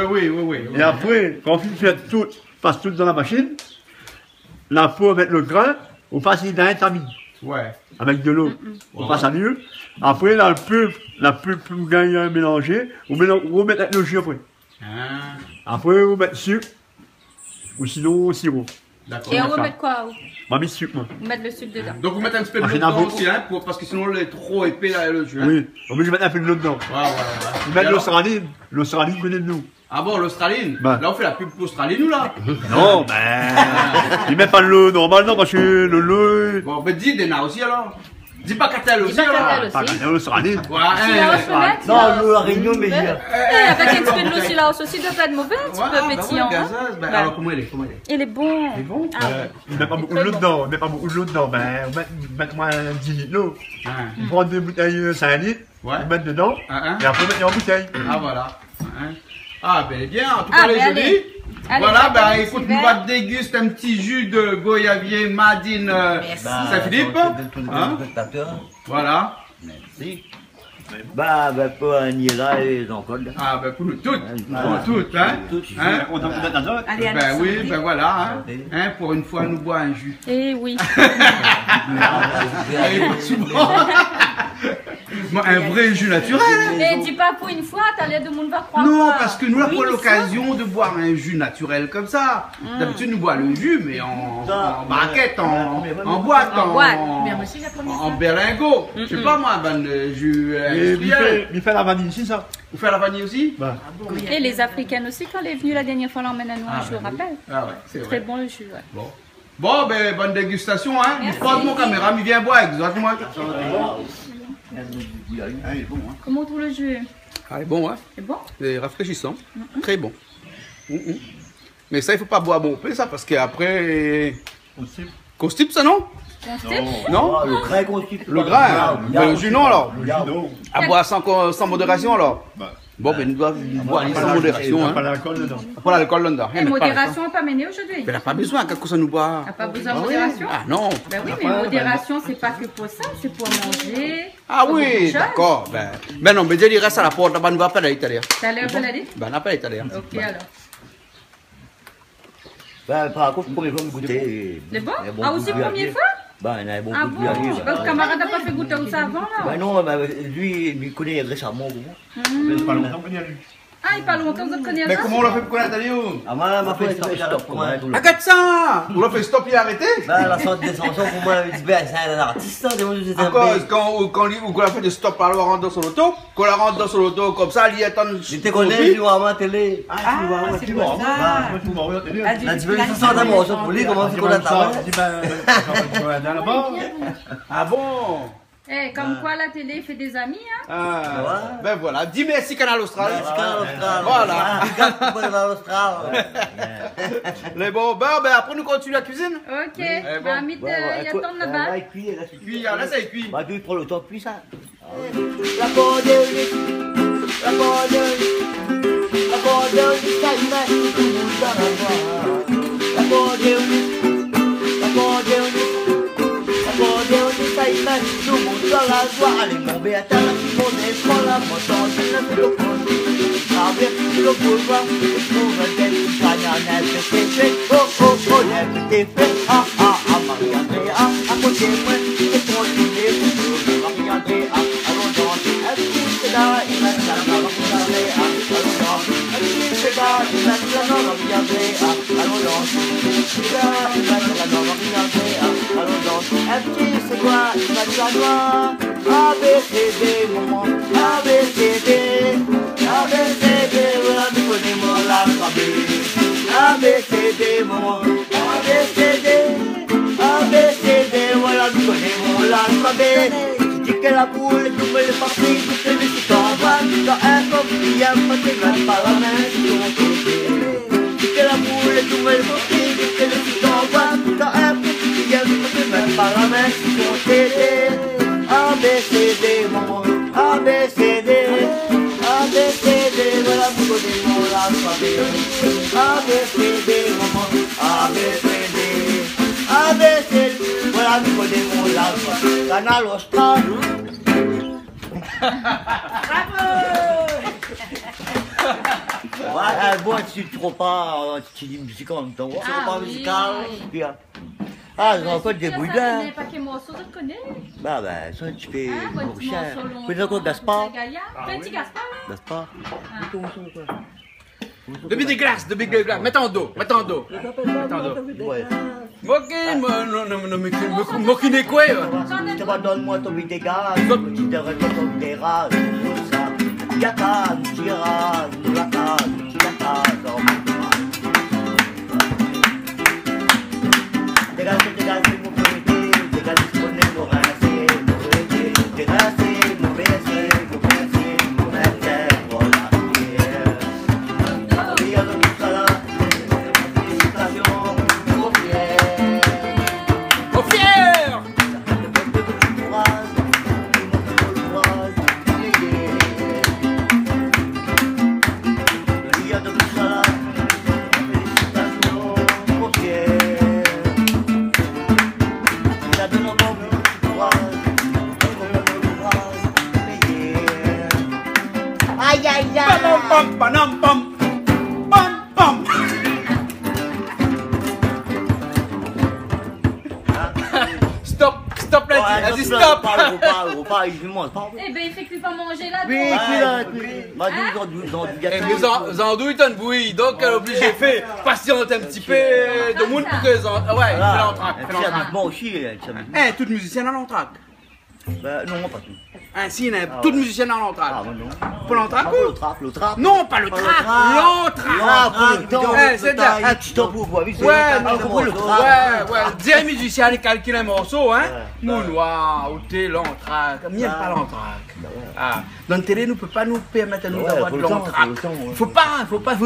Et après, quand on fait tout, passe tout dans la machine, la peau avec le grain, on passe dans un tamis, Ouais. avec de l'eau. On passe à l'huile. Après, la pulpe gagne mélangée, on remet avec le jus après. Ah, Après, on met sucre, ou sinon sirop. d'accord. Et on ça. va mettre quoi? On va mettre sucre, moi. On va mettre le sucre dedans. Donc vous mettez un petit peu de Ah, l'eau j'en ai dedans beaucoup. aussi, hein, parce que sinon il est trop épais là, le jus. Hein. Oui, on va mettre un peu de l'eau dedans. Ouais. On Et met alors l'Australine connaît de nous. Ah bon, l'Australine? Ben. Là on fait la pub pour l'Australine ou là? Non, ben, il met pas de l'eau normale, non, parce que le l'eau, Bon, ben dis Dena aussi alors. Dis pas Catel aussi pas alors. Catel pas aussi. de l'Australine. Ouais, Tu la hein. remettre? Non, l'eau à Réunion, mais Avec un petit peu de l'eau sur la hausse aussi, doit pas être mauvais, un petit peu pétillant. hein. Ben, Ben. alors comment elle est? Il est bon. C'est bon? Ah, Il met pas beaucoup de l'eau dedans, on met pas beaucoup de l'eau dedans, ben, on met moins 10 litres d'eau. Hein. On prend 2 bouteilles 5 litres, Ouais. on met dedans, Hein. et après on met en bouteille. Ah voilà. Hein. Ah ben elle est bien, en tout Ah, cas elle est ben, jolie. allez. Allez, Voilà, chacun ben un écoute, petit nous verre. va déguster un petit jus de goyavier Madine Saint-Philippe. Hein. Voilà. Merci. Bah, pour Niela et Jean-Claude. Ah ben pour nous toutes, Ah, pour nous toutes, hein. toutes. Hein. On donne la note. Allez, Ben allez, oui, samedi. ben voilà, hein. Hein, pour une fois nous boit un jus. Eh oui. Allez, pas souvent. Moi, un vrai jus naturel. Mais dis pas pour une fois, t'as l'air de monde va croire. Non, quoi. parce que nous avons Oui, l'occasion de boire un jus naturel comme ça. D'habitude, nous boivons le jus, mais en braquette, en boîte, En boîte. Mais moi aussi, j'apprenais en ça. berlingot. Je sais pas moi, ben, jus Et industriel. il fait la vanille ici, ça. Vous faites la vanille aussi? Ben, Et les Africaines aussi, quand elle est venue la dernière fois, l'emmène à nous, je le rappelle. Ah ouais, c'est Très vrai. bon le jus, ouais. Bon. Bon, ben, bonne dégustation, hein. Je pose mon caméra, il vient boire, exactement. Comment on trouve le jus? Ah, bon, hein. C'est bon? C'est rafraîchissant. Très bon. Mais ça, il faut pas boire bon peu, ça, parce qu'après. Constipe, ça, non? Non? Ah, le grain constitue. Le grain, le jus, non, alors? le jus d'eau. À boire sans modération, alors? Bon, ben, nous devons boire sans modération, Pas hein. d'alcool dedans. Pas l'alcool là-dedans. Et modération, on pas mené aujourd'hui. Mais elle n'a pas besoin, qu'est-ce que ça nous boit? T'as pas besoin de modération? Ah non. Ben oui, mais modération, c'est pas que pour ça, c'est pour manger. Ah pour beaucoup de oui, choses. d'accord. Ben non, mais il reste à la porte, là-bas, nous va pas à l'Italien. T'as l'air de la dire? Ben, on n'a pas l'Italien. Ok, alors. Bah, par contre, premier fois, me goûter. C'est bon? Ah, aussi première fois? Bah, il y a un bon Ah goût de bon? bière, Je sais pas, le camarade n'a pas fait goûter ça avant, là? Bah non, bah, lui, il connaît récemment. Pas longtemps qu'on y a lu. Ah, il parle longtemps, vous êtes connaissez Mais ça? comment on l'a fait pour connaître l'Italien? Ah, moi, m'a fait stop pour moi. À 400! On l'a fait stop et arrêté? Bah, la sorte des chansons, pour moi, il dit, bah, c'est un artiste, ça, c'est À cause, quand on a fait de stop, alors on rentre dans son auto, quand on rentre dans son auto comme ça, il attend. J'étais connais, je vois à ma télé. Ah, c'est pour ça. La différence, c'est ça, d'abord, ça, pour lui, comment tu connais ta main? Là-bas. Ah bon? Eh, comme quoi la télé fait des amis, hein? Ah, ben voilà. Dis merci Canal Austral. Voilà. Les bons, ben après nous continuons la cuisine. Ok, bon. bah, il y a tant là-bas. Cuit, là c'est cuit. Bah, tu prends le temps de cuire ça. La bordelette, la bordelette, la bordelette, ça y met tout le monde dans la voie. La bordelette, la bordelette, la bordelette, ça y met tout le monde dans la joie. Allez mon béata, la Simone, prends la montante, la mélophone. Traverse le boulevard, et trouve un tel cananel que t'es fait. Oh oh oh, que t'es fait. Ah ah ah, Marie-Andréa, à côté de moi, et ton idée, Marie-Andréa, allons danser. C'est là, il m'a dit, allons danser. Allons danser. C'est là, il m'a dit, allons danser. C'est là, il m'a dit, allons danser. C'est quoi, il m'a dit, allons A, B, C, D, maman, A, B, C, D. A, B, C, D, voilà, nous connaissons l'alphabet. A, B, C, D, maman, A, B, C, D. A, B, C, D, voilà, nous connaissons l'alphabet. Tu dis que la boule, tu veux le parti, tu te mets sur ton bras. Dans un coquillard, pas te gratte par la main, tu ton côté. Tu dis que la boule, tu veux le parti, tu te mets sur ton bras. Dans un coquillard, pas te gratte par la main, tu ton côté. A, B, C, D, maman, A, B, C, D. A, B, C, D, voilà, vous connaissons l'alphabet. A, B, C, D, maman, A, B, C, D. A, B, C, D, voilà, vous connaissons l'alphabet. Canal Austral. Ouais, bon, tu ne trouves pas tu dis musique en même temps. Tu ne pas musical. Bien. Ah, j'ai encore des bouilles là. Pas quel morceau, je connais. Bah, ça, tu fais Petit cher. morceau long. Tu fais encore Gaspard. Petit Gaspard, là. Gaspard. De big glace, de big glace. Mets en dos, mets en dos. Ouais. Mokine quoi? Tu vas donne-moi ton bide de gaz. Tu te regardes ton terrasse. Yaka, tira, yaka, yaka, Dégagez mon comité, dégagez mon nez, rassez, mon comité, dégagez mon baissé, mon maître, voilà. Oui, à tout ça là, félicitations, au fier. Au fier! Aïe aïe Pam pam pam pam pam. Stop là, vas-y stop. Il mange pas. Eh ben, il fait que tu pas manger là. Oui, Les andouilles t'en bouillie, donc elle est obligée de faire patienter un petit peu de monde pour que les andouilles. Ouais, fais l'entraque. Moi aussi, Hein, toute musicienne à l'entraque. non, pas tout. Hein, si, toute musicienne à l'entraque. Ah, non. Pour l'entraque ou? Le trap. Non, pas le trac, l'entraque. C'est-à-dire, tu t'en pour ouais, ouais. Dis à un musicien de calculer un morceau, hein. Mounoir, ou t'es l'entraque. Mieux pas l'entraque. Ah, dans la télé, nous ne peut pas nous permettre nous d'avoir de l'entraque. Faut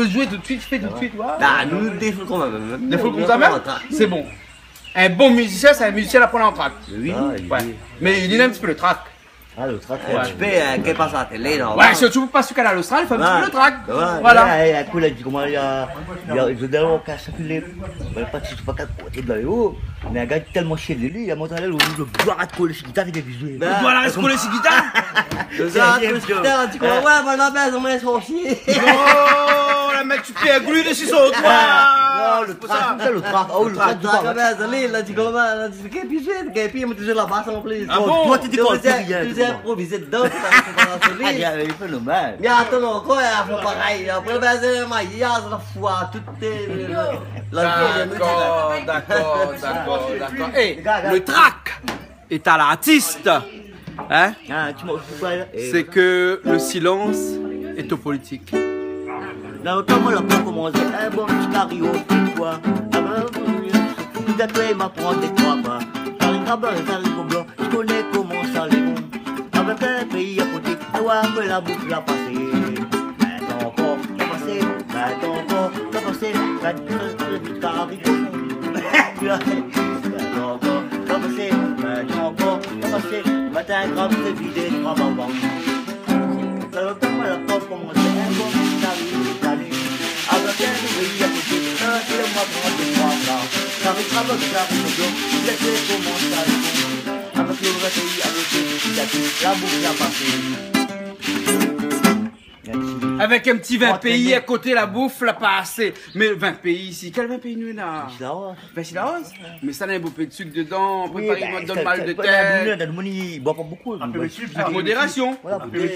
jouer tout de suite, fais tout de suite, voilà. Bah, nous, des fois, quand même. Des fois comme ça même, c'est bon. Un bon musicien, c'est un musicien à prendre l'entraque. Oui, ouais. Mais il aime un petit peu le track. Ah, le track, Tu peux, qu'est-ce passe à la télé, là? Ouais, si tu ne peux pas sur Canal Austral, il faut un petit peu le track. Voilà. Et après, il dit comment il y a. Je dis, on casse circuler. Pas de soucis, pas qu'à côté de là, oh. Mais un gars tellement chier de lui, il a montré là, le boire à coller sur guitare, il est visuel. Le boire à coller sur guitare? Tu crois, ouais, moi, la baisse, on met son chier. Oh, la mec, tu fais un glu dessus son toit. Non, le track, c'est le track. Oh, le track, du La baisse, là, tu comprends, là, tu fais qu'est-ce que tu fais, la basse en plus. Ah bon? Toi, tu dis quoi? Tu improvisé dedans, tu Il y a eu phénomène. mais attends, quoi, il faut pareil. Après, ben, c'est ma yaz, la foi, tout est. D'accord. Eh, le track est à l'artiste. Hein? C'est que le silence est au politique. Dans comment on a commencé, un bon petit cario, quoi. Tout à fait, il m'apprend des trois pas. Ça arrive blanc, ça arrive blanc, je connais comment ça les bons. voir que la boucle l'a passé. Maintenant encore, l'a passé. Maintenant encore, l'a passé. Maintenant encore, l'a passé. Maintenant encore, l'a passé. Matin, grave, c'est vidé, trois bonbons. Ça va pas mal à pas commencer. Un bon d'année. Avec un ouvrier à côté, c'est le mois pour de moi là. Ça va travailler avec la radio, laissez commencer à répondre. Avec le réveil, avec la boucle à passer. Avec un petit 20 pays à côté, la bouffe, là, pas assez. Mais 20 pays ici, quel 20 pays nous là? C'est la hausse. Mais ça, il y a un beau peu de sucre dedans, préparer une donne mal de terre. Il boit pas beaucoup. Avec modération.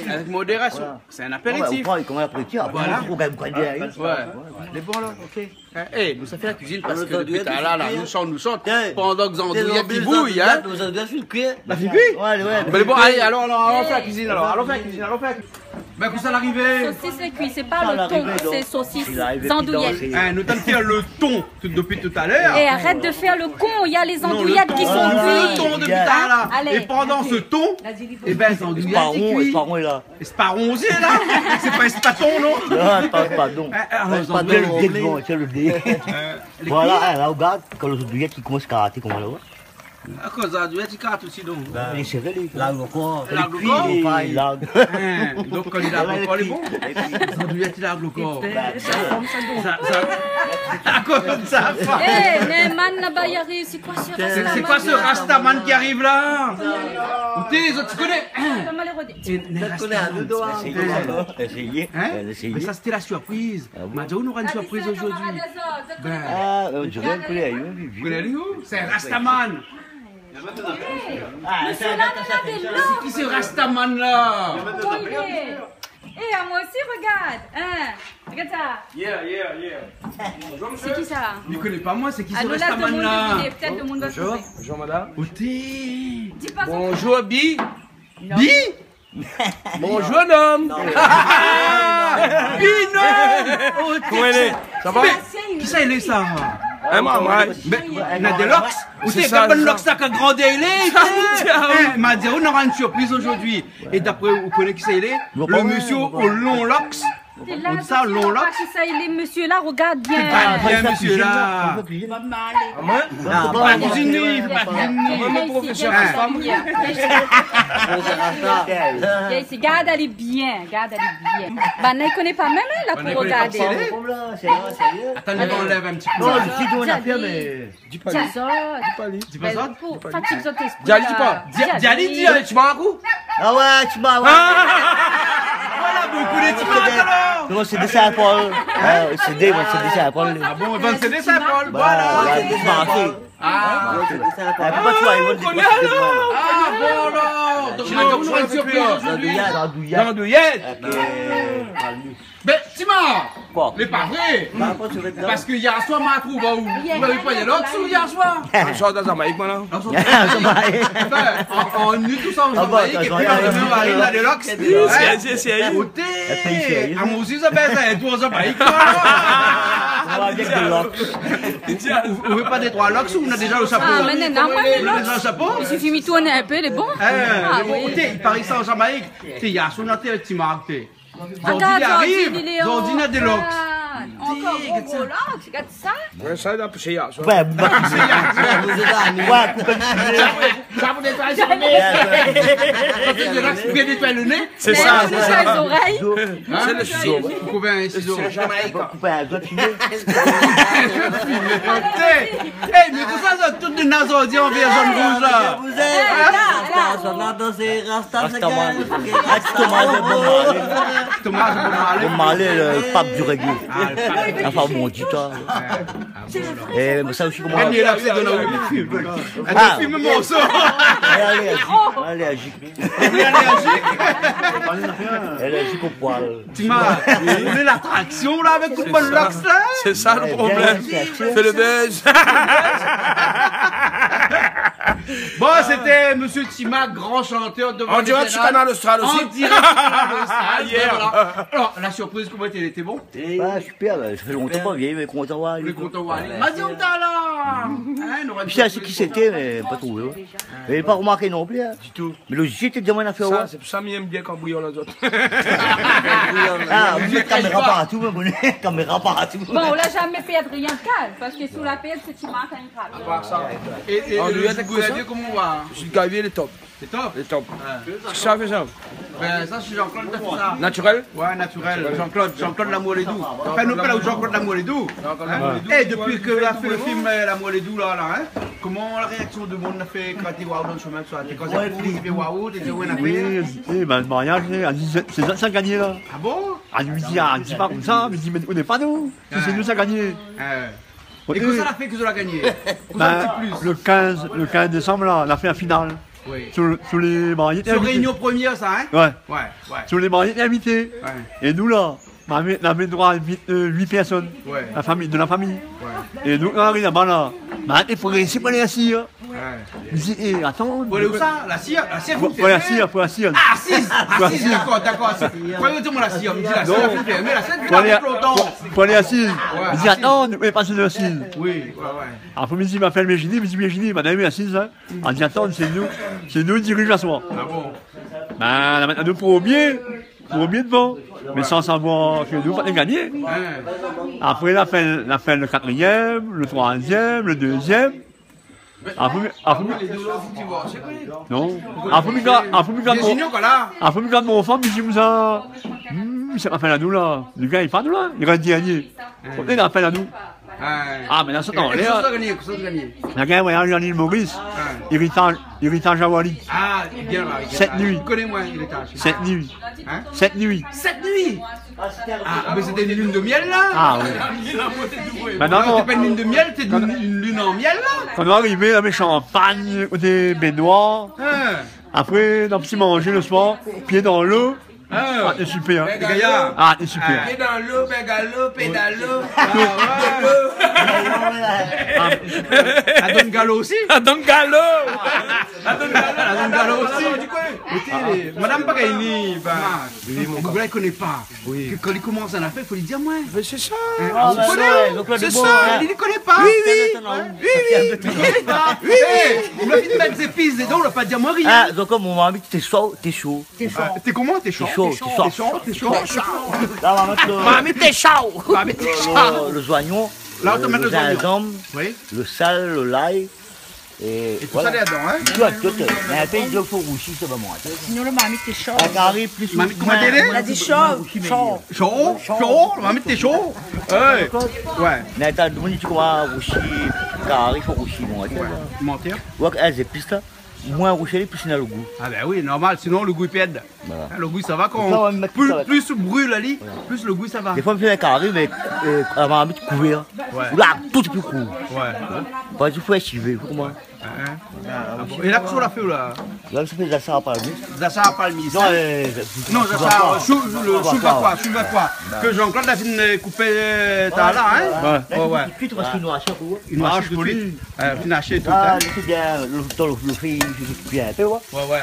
Avec modération. C'est un apéritif. Comment apéritif? Voilà. Les bons là, ok. Eh, nous ça fait la cuisine parce que depuis tout à l'heure, là, nous chante. Pendant que Zandouillette qui bouille, hein. La fille cuit? Ouais. Mais bon, allez, allons faire la cuisine alors. Allons faire la cuisine. Ben, comment ça l'arrivée? Saucisse et cuit, c'est pas le thon, c'est saucisse zandouillette. Nous t'allons faire le thon depuis tout à l'heure. Et arrête de faire le con, il y a les andouillettes qui sont cuites. Le thon depuis tout à l'heure. Et pendant ce thon, eh ben, Zandouillette qui cuit. Esparon est là. Esparon aussi est là. C'est pas Espaton, non? Non, pardon. C'est le dé. Voilà, là, regarde, quand le Zandouillette qui commence à karaté, comment là? À cause de Zandouillette, il carate aussi, donc. Il est serré, lui. Largue encore. Largue encore. Donc, quand il largue encore, il est bon. Zandouillette, il largue encore. À cause de ça. Eh, Neyman là-bas, il arrive, c'est quoi ce Rastaman? C'est quoi ce Rastaman qui arrive là? Où t'es, tu connais? Essayez. Mais ça, c'était la surprise. Madjo, on aura une surprise aujourd'hui. Je vais me coller à eux. Vous connaissez où? C'est un Rastaman. Monsieur là, il a des locks. C'est qui ce Rastaman là? Comment il est? Eh, à moi aussi, regarde. Hein? Regarde ça. C'est qui ça? Il connaît pas moi, c'est qui ce Alors là, tout le Rastaman monde là? devine, peut-être le monde va se tromper. Bonjour madame. Où t'es? Dis pas son Bonjour Bi. nom. Bi? Bonjour homme. Bi, non! Comment elle est? Ça va? Qui ça, il est ça? Hein, maman? Mais il a des locks? Où C'est c'est ça, que le ça. locks ça qu'a grandi il est? M'a dit, on aura une surprise aujourd'hui. Et d'après, vous connaissez qui ça il est? Le monsieur au long locks. T'es là, On dit ça, tu long vois pas locks. qui ça, il est, monsieur là, regarde bien. Bien, monsieur là. Pas cuisiner, pas cuisiner. Professionnel. Viens ici, garde, elle est bien, garde, elle est bien. Bah, ne connaît pas même elle là pour regarder. Attends, on enlève un petit peu. Non, le petit on a fait, mais. Dis pas ça. Dis pas ça. Fatigue son esprit. Diali, dis pas. Diali, dis, allez, tu m'as un coup? Ah ouais, tu m'as. Voilà, beaucoup de timades alors. Non, c'est des Saint-Paul. C'est des Saint-Paul. Ah bon, c'est des Saint-Paul, voilà. Ah, Pourquoi tu vois, ils vont te dire ah bon alors. Donc on aura une surprise aujourd'hui. Zandouillette. Mais Tima, Quoi? mais pas vrai. Parce que hier soir, m'a trouvé où? Vous n'avez pas les locks ou hier soir? Je suis dans Jamaïque maintenant. En nuit tout ça en Jamaïque et puis on arrive là les locks. C'est À moi aussi ça baisse un tour en Jamaïque. avec des locks. Vous ne veut pas des trois locks ou on a déjà le chapeau? Ah, mais non, moi, les On a locks. déjà le chapeau? Il suffit de tourner un peu, il est bon. Ah, oui. Il paraît ça en Jamaïque. Hier soir, on a été Tima. Zondi Regarde, arrive, il est en- Zondi a des locks. Encore gros locks, regarde ça. Ouais, ça, là, chez Yas. Ouais, Ça vous nettoie le nez. Quand tu dis locks, bien nettoyer le nez. C'est ça, c'est ça. Les oreilles. C'est le ciseau. Vous pouvez un ciseau. couper un doigt de filet. Eh, mais tout ça, c'est tout de Nazodi en vert jaune rouge là. Vous êtes Thomas, je Bob Marley, le pape du reggae. Enfin bon, dis-toi. Et ça aussi comment. Elle est là, c'est dans le film. Elle Ah. filme mon morceau. Allergique. Elle est allergique. Allergique au poil. Tima, on est l'attraction là avec tout le bon locks là. C'est ça le problème. Fais le beige. Bon, c'était Monsieur Tima, grand chanteur de En direct sur Canal Austral aussi. En direct sur Canal Austral. Hier. Voilà. Alors, la surprise, comment était? Elle était bon? Ah, super, ça fait longtemps pas vieille, mais content voir. Le content Wally. Madion là. Je sais qui c'était, mais pas trouvé. Mais pas remarqué non plus. Du tout. Mais le j'étais déjà une affaire. Ça, c'est pour ça que j'aime bien quand bouillon les autres. Ah, vous êtes caméra partout, mais bonnet, caméra partout. Bon, on l'a jamais perdre rien de calme, parce que sous la perte, c'est tu marques une crabe. Et On lui le a découvert goulavier, comment on va? Je suis gavier, les top. C'est top. Les top. Ça fait ça. Ben, ça, c'est Jean-Claude de ça. Naturel? Ouais, naturel. Jean-Claude Lamour et Doux. Enfin, nous, pas là où Jean-Claude Lamour et Doux. Et depuis que a fait le film Lamour et Doux, là, comment la réaction du monde a fait quand t'es waouh dans le chemin de soir? T'es quand tu fais waouh, t'es où on a fait? Oui, ben, le mariage, c'est ça gagné là. Ah bon? Ah, il me dit pas comme ça, il me dit, mais on n'est pas nous, c'est nous ça gagné. Et que ça l'a fait que ça l'a gagné? Ben, le 15 décembre, là, on a fait la finale. Oui. Sur les mariés Sur réunion première, ça, hein? Ouais. Ouais. Sur les mariés invités. Ouais. Et nous, là, on avait droit à 8 personnes. Ouais. De la famille. Et nous, on arrive là-bas, là. Ben, il faut laisser pour les assis. Je dis, eh, attends. Pour aller où ça? La cire? La cire, vous Pour la cire, pour la cire. Ah, assise! Assise, d'accord. Pourquoi vous dites la cire? Mais la cire, mais la cire, Pour aller, longtemps. pour aller assise. Je dis, attends, nous pouvons passer de l'assise. Oui. Après-midi, il m'appelle Virginie, il me dit, Virginie, madame est assise. On dit, attends, c'est nous qui dirigeons la soirée. Ah bon? Ben, on a nous pour mieux devant. Mais sans savoir que nous, on a gagné. Après, on a fait le 4e, le 3e, le 2e. Après, Les deux là, faut que tu vois, c'est quoi? non. Après, mon enfant, il dit, vous ça, c'est pas fait à nous, là. Le gars, il fait à nous, là. Il reste gagné. Il a fait à nous. Ah, mais là, c'est non, Qu'est-ce que vous gagné? la gagné, voyage en île Maurice. Héritage à Wally. Ah, bien là. 7 nuits. Connais-moi, héritage. 7 nuits. Hein? 7 nuits. 7 nuits? Ah, mais c'était une lune de miel là? Ah, oui. Maintenant, C'était pas une lune de miel, c'était une lune en miel là? quand on est arrivé, on avait champagne, des baignoires. Après, on a petit manger le soir, pied dans l'eau. Ah, c'est super. Les gaillards. Ah, c'est super. Pied dans l'eau, bégalo, pédalo. La donne gallo aussi? La donne gallo. La donne gallo aussi. Madame Pagaini, vous ne la connaissez pas. Quand il commence à la faire, il faut lui dire moi. Mais c'est ça. On connaît. C'est ça. Il ne connaît pas. Oui. On a fait de mettre des épices dedans, on ne va pas dire moi rien. Ah, donc mon ami, t'es chaud. T'es comment? T'es chaud? T'es chaud. Là, on va mettre Mamie, t'es chaud. le joignon, Là, on te met le joignon. gingembre, Oui. le sel, le l'ail. Et tout ça là-dedans, hein? Tout. Mais un peu, il faut rougir, c'est pas moi. Sinon, le mamie, t'es chaud. Un carré plus ou Mamie, comment t'es là? Elle a dit chaud. Chaud? Mamie, t'es chaud? Ouais. Mais t'as demandé, tu commences à rougir, carré, il faut rougir, moi. Mentir? Ouais, elles épices là. Moins rougir, plus il a le goût. Ah ben oui, normal, sinon le goût il pète. Voilà. Le goût ça va quand Ça, on va mettre plus, ça va. plus brûle la lit, plus le goût ça va. Des fois, on fait un carré, mais avant de mettre couvert. Là, tout est plus court. Ouais. Parce qu'il faut esquiver, comment? Et là, qu'est-ce qu'on a fait là? Là, ça fait de la sarre par lui. Zassa palmis. Non, Non, Zassa, chou va quoi? Que Jean-Claude a fini couper ta là, hein? Ouais. Puis tu vas se noyer, quoi. Il nous hache tout de suite. Il nous hache tout Ah, le c'est bien, le fait, je bien un peu, ouais. Ouais.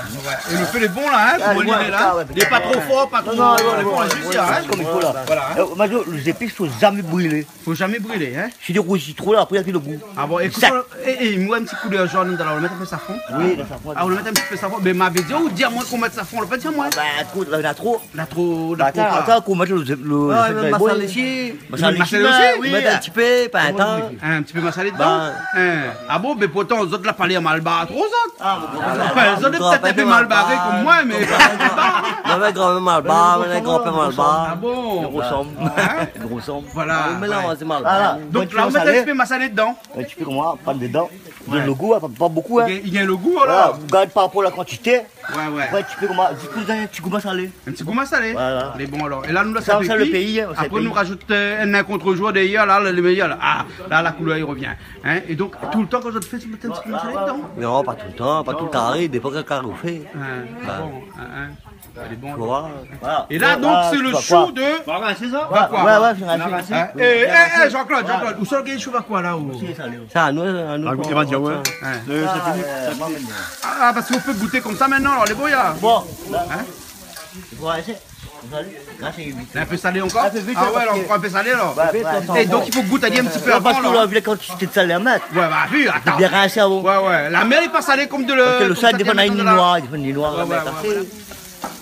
Et le fait les bons là, hein? Pour l'idée là. Il n'est pas trop fort, pas trop. Non, juste là, hein? comme il faut là. Voilà. Moi, les épices, il ne faut jamais brûler. Faut jamais brûler, hein? Si tu rougis trop, là, après, il y a plus de goût. Ah bon, écoute, et moi un petit coup de jaune, on va le mettre un peu safran. Oui, le safran. Ah, on va mettre un petit peu safran. Mais m'avait dit, ou dire moi qu'on mette safran, on va pas dire moi. Bah, trop, il y en a trop. La trop. Attends, qu'on mette le Masala ici. Masala aussi? Oui, un petit peu, pas un temps. Un petit peu massalé dedans? Ah bon, mais pourtant, les autres, là, parlé à mal barré, trop autres. Les autres, peut-être un peu mal barré comme moi, mais pas. Il y avait un grand peu mal bas, il y avait un grand peu mal bas. Ah bon? gros sombre. Voilà. Mais là, c'est mal bas. Donc là, on met un petit peu massalé dedans. Un petit peu comme moi, prendre dedans. Donne le goût, pas beaucoup, hein. Il y a le goût, Voilà, là. vous gardez par rapport à la quantité. Ouais. Ouais, tu fais comment? Du coup, un petit goût salé. Un petit goût salé. Voilà. Mais bon alors. Et là, nous, là, Ça, ça c'est le pays. Hein, après, nous rajoute un nain contre-jour d'ailleurs, là, le meilleur. Là. Ah, là, la couleur, il revient. Hein? Et donc, tout le temps, quand je te fais, tu mets un petit goût salé dedans? Non, pas tout le temps, pas tout le carré, des fois, carré au fait. Bon, elle est bonne. Voilà. Et là, donc, c'est le chou de. C'est ça? Ouais, c'est un Eh, Jean-Claude, vous savez le chou va quoi là où? Ça, à nous, Il va dire, ouais. Ah, parce qu'on peut goûter comme ça maintenant, alors les boyards. Bon, Hein? Là, c'est 8. C'est un peu salé encore? Un peu vite, Ah ouais, parce alors on que- prend un peu salé alors. Et Et donc il faut goûter un petit peu parce avant. que là. là, quand tu t'es salé à mettre, Ouais, bah vu, attends. bien rincé avant. Ouais. La mer est pas salée comme de le. Parce que le comme sel, ça des fois, vient on a une de là. noire, des fois, une noire, Ouais,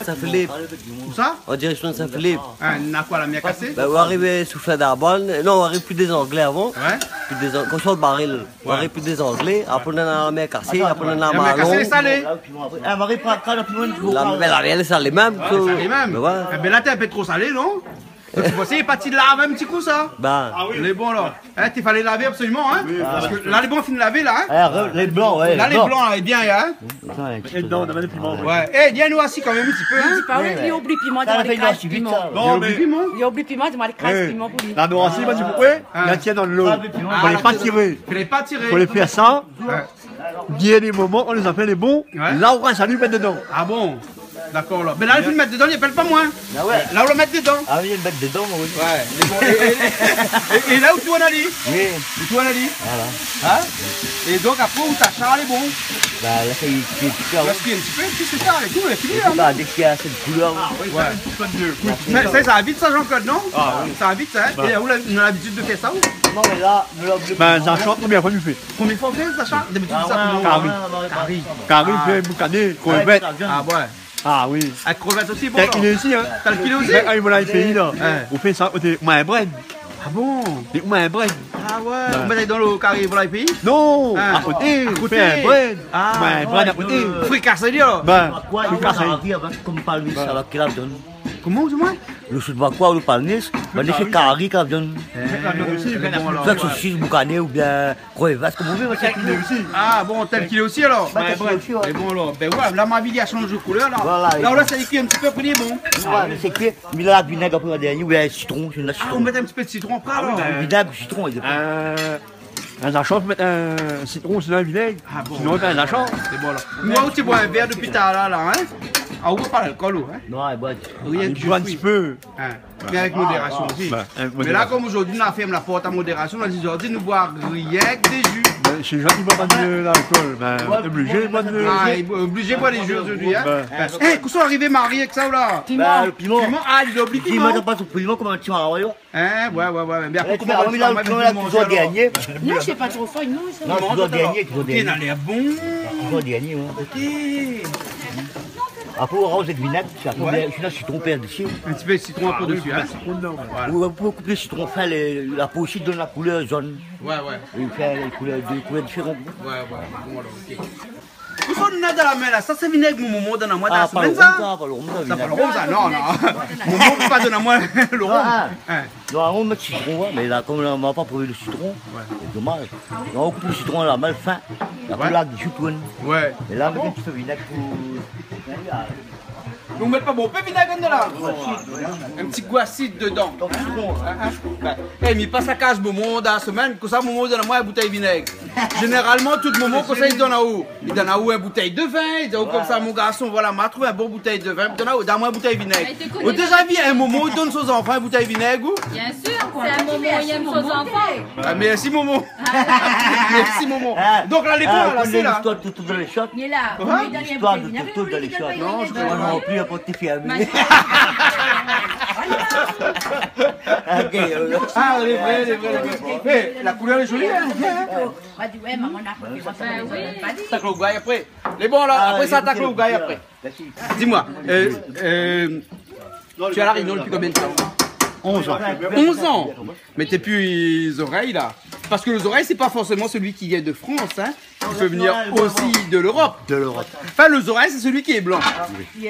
ça fait les. Où ça? En direction de Saint-Philippe. On a quoi, la mer cassée? Ben, on arrive sous fin d'Arbonne. Non, on arrive plus des Anglais avant. Ouais. Quand on sort de baril, on arrive plus des Anglais. Après, on a la mer cassée. Après, on a la La mer cassée est marron. salée. Ah, Marie prend la plus bonne. La mer, c'est les mêmes. Les mêmes. Eh ben là, t'es un peu trop salé, non? Donc, tu vois, c'est pas de laver un petit coup ça? Ben. Les bons là. Hein, t'es fallait laver absolument, hein? Parce que là, les bons finissent de laver là, hein? Les blancs, ouais. Là, les blancs, là, est bien, hein? Et dedans, on a des piments. Ouais. Eh, viens nous assis quand même un petit peu, hein? Pas oui, il oublie piment, Ça il fait m'a une des vite, piment. ça. Non, mais. Il oublie piment, il m'a des Eh, piment pour lui. La noircie, il m'a dit pourquoi? Il la tient dans l'eau. On les pas tirer. Je l'ai pas tiré. Faut les faire ça. Ouais. Bien des moments, on les appelle les bons. Ouais. Là, on ça lui mettre dedans. Ah bon? D'accord là. Mais là, il faut le mettre dedans, il appelle pas moins. Ah ouais. Là, on le met dedans. Ah oui, il y a une bête dedans, oui. Ouais. Et là où tu en as dit? Oui. Où tu en as dit? Voilà. Hein? Et donc après, où t'as Charles est bon? Bah là, c'est un petit peu. Parce qu'il y a un petit peu, puis c'est ça, et tout, et fini là. Bah, dès qu'il y a cette couleur. Ça va vite ça, Jean-Claude, non? Ah oui. Ça va vite ça, hein? Et où on a l'habitude de faire ça où? Non, mais là, nous l'avons. Ben, ça chante combien de fois tu fais? Combien de fois on fait ça, Charles? D'habitude, ça Carré. Carré, fait boucaner, crevette. Ah ouais. Ah oui. Avec crevette aussi, bon. T'as qu'il est ici, hein? T'as le filet aussi? Ah, il voilà les pays là. On fait ça, on a un bread. Ah bon? On a un bread. Ah ouais. On met dans le carré voilà les pays? Non, Ah. à côté, À on côté. fait un bread. Ah, On a un bread à côté. Fricassé là. Ben, Quoi, tu il casses. y a comme palmis, ça va qu'il a donné. Comment, dis-moi? Le sud de quoi, le palmis, bah, il fait carré qu'il a donné. Soit que saucisse, boucané ou bien crevette, comme vous voulez, c'est qu'il est aussi. Ah bon, tel qu'il est aussi alors? Bah, c'est aussi, ouais. Et bon alors, ben ouais, là ma vie a changé de couleur là. Voilà. Là, ça écrit un petit peu après il est bon. Ouais, mais c'est que, mais là, vinaigre après, dernier, ou bien citron, c'est une Ah, on citron. met un petit peu de citron après alors. Vinaigre, citron, il est Un achat, faut mettre un citron sur un vinaigre. Ah bon. Sinon, on fait un achat. C'est bon là. Moi où tu bois un verre depuis tard là, hein? Ah, on boit pas l'alcool, hein? Non, elle boit. Rien Il que boit un du petit fruit. peu. Hein. Mais avec modération aussi. Mais là, comme aujourd'hui, on a fermé la porte à modération, on a dit aujourd'hui, nous boire rien que des jus. Ben, chez les gens qui boivent pas de l'alcool, ben, on est obligé de boire de Ah, il est obligé de boire des jus aujourd'hui, hein? Ben. Hé, qu'est-ce qu'on est arrivé marié avec ça ou là? Bah, le piment. Piment? Ah, il a oublié Piment, piment. t'as pas son piment comme un petit maroillo. Hein, ouais. Mais après, Tu m'as remis là, le piment, là, toujours gagné. Non, c'est pas trop fort, non, ça. Non, toujours gagné, toujours Il a gagné. l'air bon. Toujours gagné, ouais. Ok. Après, on rose avec vinaigre, je suis là, citron perd dessus. Un petit peu de citron un peu dessus, hein? Voilà. Vous pouvez couper le citron fin, la peau aussi donne la couleur jaune. Ouais. Il fait des couleurs différentes. Ouais. Bon, alors, ok. Où sont les dans la main là? Ça, c'est vinaigre, mon momo, donne-moi dans la Ah, pas le semaine, rhum, ça? pas le rhum, Ça, pas le vinaigre. rhum, ça? Non. Momo, peut pas donner moi le rhum. Hein. Non, on met le citron, ouais, mais là, comme on n'a pas prouvé le citron, c'est dommage. Non, on coupe le citron là, mal fin. La couleur du chou tourne. Ouais. Et là, maintenant, tu fais vinaigre pour. Vous ne mettez pas bon peu vinaigre dedans? Un petit goût acide dedans. Eh, mais pas ça cache Momo dans la semaine, que ça, Momo donne moi une bouteille de vinaigre. Généralement, tout le moment, comme ça, il donne à où? Il donne à où une bouteille de vin, il dit comme ça, mon garçon, voilà, m'a trouvé une bonne bouteille de vin, il donne à où? Donne-moi une bouteille de vinaigre. Vous avez déjà vu un Momo, il donne aux enfants une bouteille de vinaigre ou? Bien sûr, c'est un moment où il aime ses enfants. Ah, merci Momo. Merci Momo. Donc là, les bons, là, c'est là. L'histoire de tout dans les shots. Il est là. L'histoire de tout dans les shots. Non, je Moi, non plus, à porter fermé. Ah, elle est vraie. Eh, la couleur est jolie, hein? Pas du ouais, maman n'a pas dit. Tacle au gars après. Les bons là, après ça, tacle au gars après. Dis-moi, tu es à la Réunion depuis combien de temps? 11 ans. 11 ans. Mais t'es plus les oreilles là. Parce que les oreilles, c'est pas forcément celui qui vient de France, hein. qui peut venir aussi de l'Europe. De l'Europe. Enfin, le Zoraï, c'est celui qui est blanc.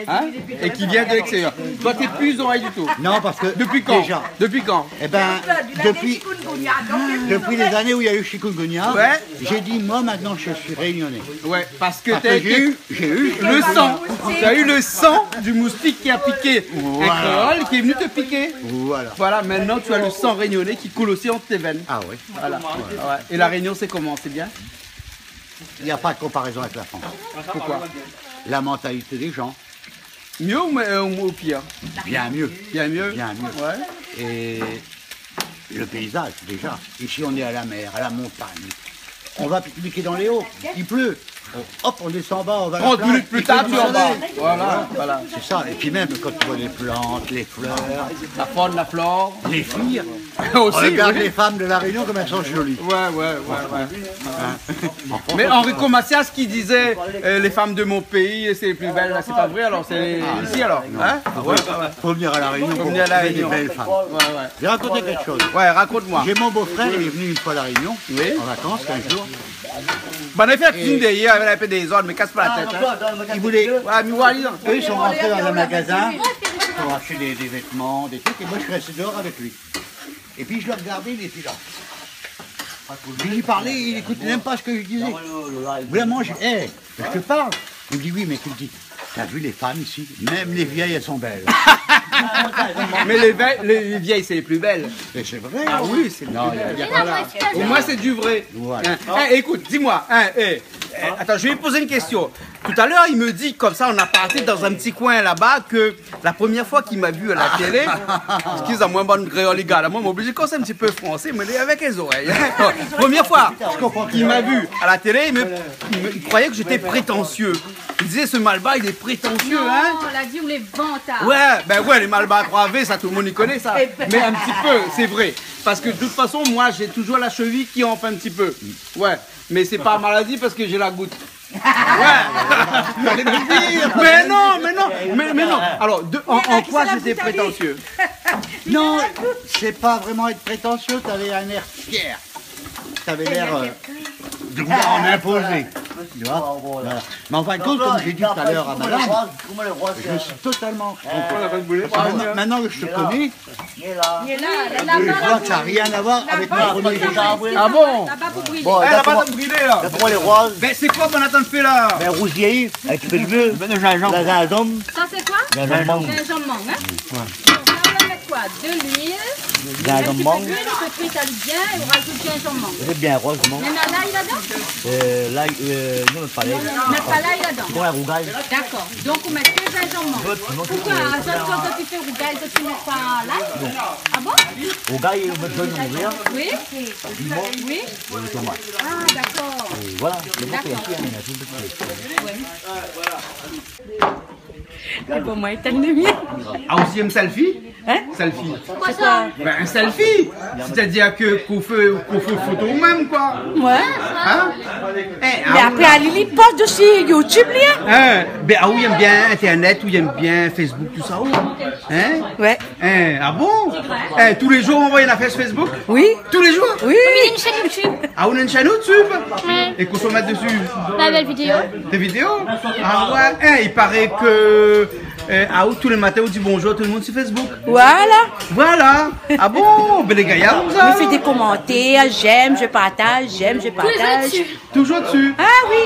Hein? Et qui vient de l'extérieur. Toi, t'es plus Zoraï du tout. Non, parce que Depuis quand? déjà, Depuis quand? eh ben, depuis les années où il y a eu chikungunya, Ouais. j'ai dit moi maintenant je suis réunionnais. Ouais, parce que Parce t'as que j'ai eu le sang. Tu as eu le sang du moustique qui a piqué un créole qui est venu te piquer. Voilà. Voilà, maintenant tu as le sang réunionnais qui coule aussi entre tes veines. Ah oui. Voilà. Ouais. Et la Réunion, c'est comment? C'est bien? Il n'y a pas de comparaison avec la France. Pourquoi? La mentalité des gens, Mieux ou pire? bien mieux. Bien mieux? Bien mieux. Ouais. Et le paysage, déjà. Ici, on est à la mer, à la montagne. On va pique-niquer dans les hauts. Il pleut. Hop, on descend en bas, on va à la 30 plage, minutes plus il tard, fait tu du es en bas. soleil. Voilà, voilà. C'est ça. Et puis même, quand tu vois les plantes, les fleurs, La faune, la flore. les filles, Aussi, regarde oui. les femmes de la Réunion comme elles sont jolies. Ouais. Mais Enrico Macias qui disait les femmes de mon pays, c'est les plus belles, là, c'est pas vrai, alors c'est ici alors. Hein? Ouais. Faut venir à la Réunion pour venir à la trouver des Réunion. belles femmes. Ouais. J'ai raconté quelque chose. Ouais, raconte-moi. J'ai mon beau-frère, il est venu une fois à la Réunion, Oui. en vacances, 15 jours. Bon, on a fait la cuisine d'hier avec un peu des ordres, mais casse pas la tête. Hein. Il voulait. Ouais, mais voilà, dis donc. Eux, ils sont rentrés dans un magasin pour acheter des vêtements, des trucs, et moi je suis resté dehors avec lui. Et puis je le regardais, il était là. Puis j'y parlais, il écoutait même pas ce que je disais. Vraiment, je te parle. Il me dit oui, mais tu me dis, t'as vu les femmes ici? Même les vieilles, elles sont belles. Mais les vieilles, c'est les plus belles. Et c'est vrai. Ah oui, c'est les plus belles. Voilà. Pour moi, c'est du vrai. Voilà. Écoute, dis-moi. Attends, je vais lui poser une question. Tout à l'heure, il me dit, comme ça, on a parlé dans un petit coin là-bas, que la première fois qu'il m'a vu à la télé, excuse-moi, bonne créole, les gars, là, moi, m'oblige quand c'est un petit peu français, mais avec les oreilles. Première fois qu'il m'a vu à la télé, il croyait que j'étais prétentieux. Il disait, ce Malba, il est prétentieux, hein? Non, on l'a dit, on les vantards. Ouais, les Malba 3V, ça, tout le monde y connaît, ça. Mais un petit peu, c'est vrai. Parce que de toute façon, moi, j'ai toujours la cheville qui enfle un petit peu. Ouais, mais c'est pas maladie parce que j'ai la goutte. Ouais. Mais non. Alors, en quoi j'étais prétentieux? Non, c'est pas vraiment être prétentieux, t'avais un air fier. T'avais l'air de vouloir en imposer. Tu vois? Voilà. Mais en fin de compte, comme j'ai dit tout à l'heure à madame, je me suis totalement trompé. Parce que maintenant que je te connais, Il est là, je vois que ça n'a rien à voir avec mon premier jour. Ah bon? là-bas pour briller. Bon, Elle a pas de brûler là. pour les roses, Ben c'est quoi Jonathan fait là? ben rouge vieilli, avec du bleu, la gingembre, Ça, c'est quoi? la gingembre, Gingembre mangue, hein? Donc là, on va mettre quoi? De l'huile. gingembre mangue, L'huile, on peut cuire ça bien et on rajoute gingembre mangue. c'est bien rose, mangue. Même l'ail là-dedans? Là, non, pas l'ail. Mettre pas l'ail là-dedans. C'est bon, la rougaille. D'accord. Donc, on met que gingembre mangue. Pourquoi? À chaque fois que tu fais rougaille, que tu mets pas l'ail? Ah bon? Rougaille, on met de l'ouvrir, Oui? limon Oui? et les tomates. Ah, d'accord. Et voilà, le bon c'est ici, on a tout petit. Pour moi, t'as le mien. Ah aussi un selfie? Hein? Selfie. Quoi ça? Ben un selfie. C'est-à-dire qu'on fait photo nous-mêmes quoi. Ouais. Hein? Mais après, Alili poste dessus YouTube, là. Ben ah oui, il aime bien Internet, ou il aime bien Facebook, tout ça. Hein? Ouais. Ah bon? Tous les jours on voit une affaire sur Facebook? Oui. Tous les jours? Oui. Il y a une chaîne YouTube. Ah on a une chaîne YouTube? Et qu'on se met dessus? La belle vidéo. Des vidéos? Ah ouais, il paraît que tous les matins on dit bonjour à tout le monde sur Facebook. Voilà. Ah bon? Ben les gars, y'a comme ça. Je fais des commentaires, j'aime, je partage, Toujours dessus. Ah oui.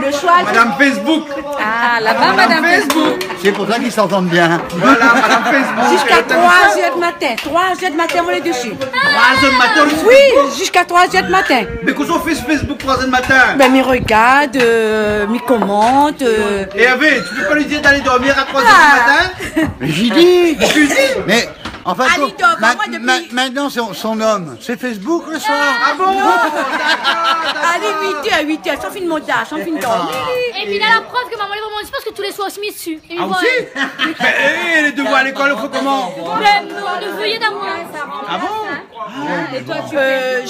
Le soir. Madame Facebook. Ah, là-bas, Madame Facebook. C'est pour ça qu'ils s'entendent bien. Voilà, Madame Facebook. Jusqu'à 3h du matin. 3h du matin, on est dessus. 3h du matin, on est sur Oui, Facebook. jusqu'à 3h du matin. Mais qu'est-ce qu'on fait sur Facebook 3h du matin? Ben, me regarde, me commente. Et Hervé, tu peux pas lui dire d'aller dormir à 3h du matin? Mais j'y dis. Tu dis? Mais en fin de Ali compte, dort, moi, depuis- maintenant son homme, c'est Facebook le soir. Ah bon? Allez, 8h, sans fin de montage, sans fin de temps. Et puis, il a la preuve que maman est vraiment dessus parce que tous les soirs, on se met dessus. Et Ah aussi? Mais les devoirs à l'école, il faut comment? on le veuillait d'amour. Ah bon? Et toi, tu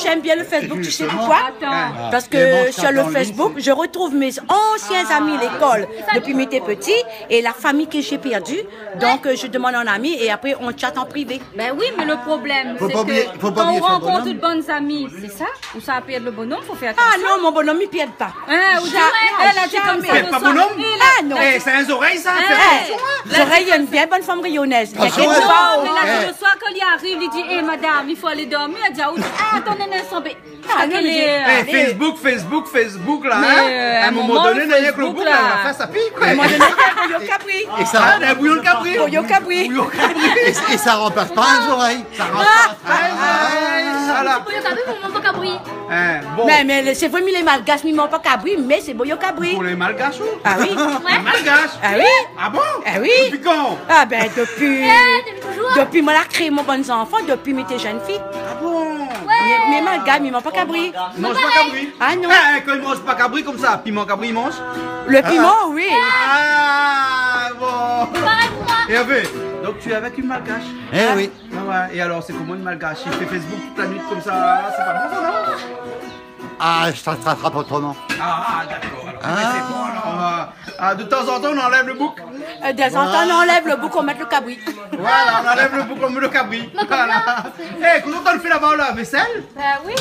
J'aime bien le Facebook, tu sais pourquoi? Attends. Parce que sur le Facebook, je retrouve mes anciens amis de l'école depuis mes étaient petits et la famille que j'ai perdue. Donc, je demande un ami et après, on chatte en privé. Ben oui, mais le problème, c'est que quand on rencontre de bonnes amies, c'est ça? Ou ça perd le bonhomme, faut faire attention. Ah non, mon bonhomme, il ne perd pas. Hein, elle a dit comme ça. C'est pas bonhomme? Ah non. C'est un oreille, ça? Les oreilles, il y a une bien bonne femme rayonnaise. Mais là, le soir, quand il arrive, il dit, hé, madame, il faut aller dormir. Elle dit, ah, ton nez est tombé. Facebook, là, hein? À un moment donné, il y a que le bouc, là, la face à pique. À un moment donné, il y a un bouillon capri. Et ça, un bouillon de capri. Bouillon capri. Et ça remplace pas les oreilles. Ça remplace pas les oreilles. Bouillon capri, mais on mange pas capri. Mais c'est vrai, les malgaches, ils ne mangent pas cabri, mais c'est bouillon cabri. Pour les malgaches, ou? Ah oui. Les malgaches? Ah oui. Ah bon? Ah oui. Depuis quand? Ah ben depuis moi la créé mon bon enfant, depuis mes jeunes filles. Ah bon? Mais malgaches, ils ne mangent pas cabri. Ils mangent pas cabri? Ah non. Quand ils mangent pas cabri comme ça, piment cabri, ils mangent? Le piment, oui. Ah bon. Pareil pour moi. Et avait, donc tu es avec une malgache? Eh oui. Ah ouais. Et alors, c'est comment une malgache? Il fait Facebook toute la nuit comme ça, c'est pas bon ça, non? Ah, ça te rattrape autrement. Ah, d'accord. Mais c'est bon alors. De temps en temps, on enlève le bouc. De temps en temps, on enlève le bouc, on met le cabri. Voilà, on enlève le bouc, on met le cabri. Voilà. Comment on le fait là-bas, la vaisselle? Oui.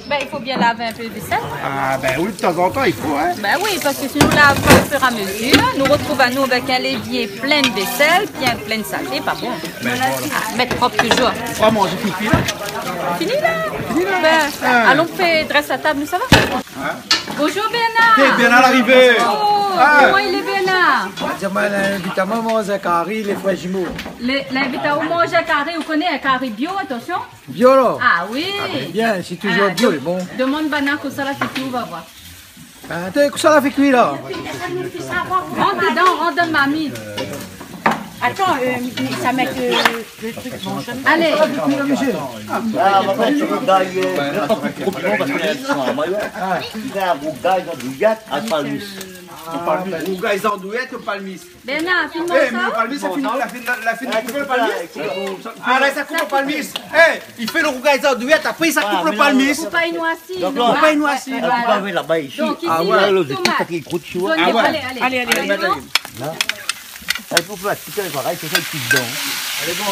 Ben, il faut bien laver un peu de vaisselle. Ah, ben oui, de temps en temps, il faut, hein. Ben oui, parce que si nous lavons au fur et à mesure, nous retrouvons avec un évier plein de vaisselle, bien plein de saleté, pas bon. Mettre propre toujours. On va manger pipi, là. Fini là? Ben, allons faire dresse la table, nous ça va? Bonjour Bernard! Bernard l'arrivée! Oh, comment il est Bernard? Moi, l'invite à manger carré, les frères jumeaux. L'invite à manger carré, vous connaissez un carré bio, attention? Bio là? Ah oui! Bien, c'est toujours bio, c'est bon. Demande Bernard que ça la fait on va voir. T'es que ça l'a fait cuire là? Rentre dedans, rentre dans mamie. Attends, ça met le truc bon. Allez! Ah, maman, tu regardes, pas trop long parce qu'il y a le sang. Il fait un rougaille dans du gâte à palmis. Rougaille andouillette au palmis. Bernard, filme Mais le ça. palmis, ça finit la fin de couper le palmis? Ah là, ça coupe le palmis. Il fait le rougaille andouillette, après ça coupe le palmis. Faut pas y noisir. Donc non. là, pas une noisy. elle vous avez là-bas ici. Donc ici, Ah il y ouais, a le une tout tomate. qui croûte, tu vois. Soignez, ouais. allez. Il faut faire tout le pareil, c'est ça le petit dedans. Elle est bon.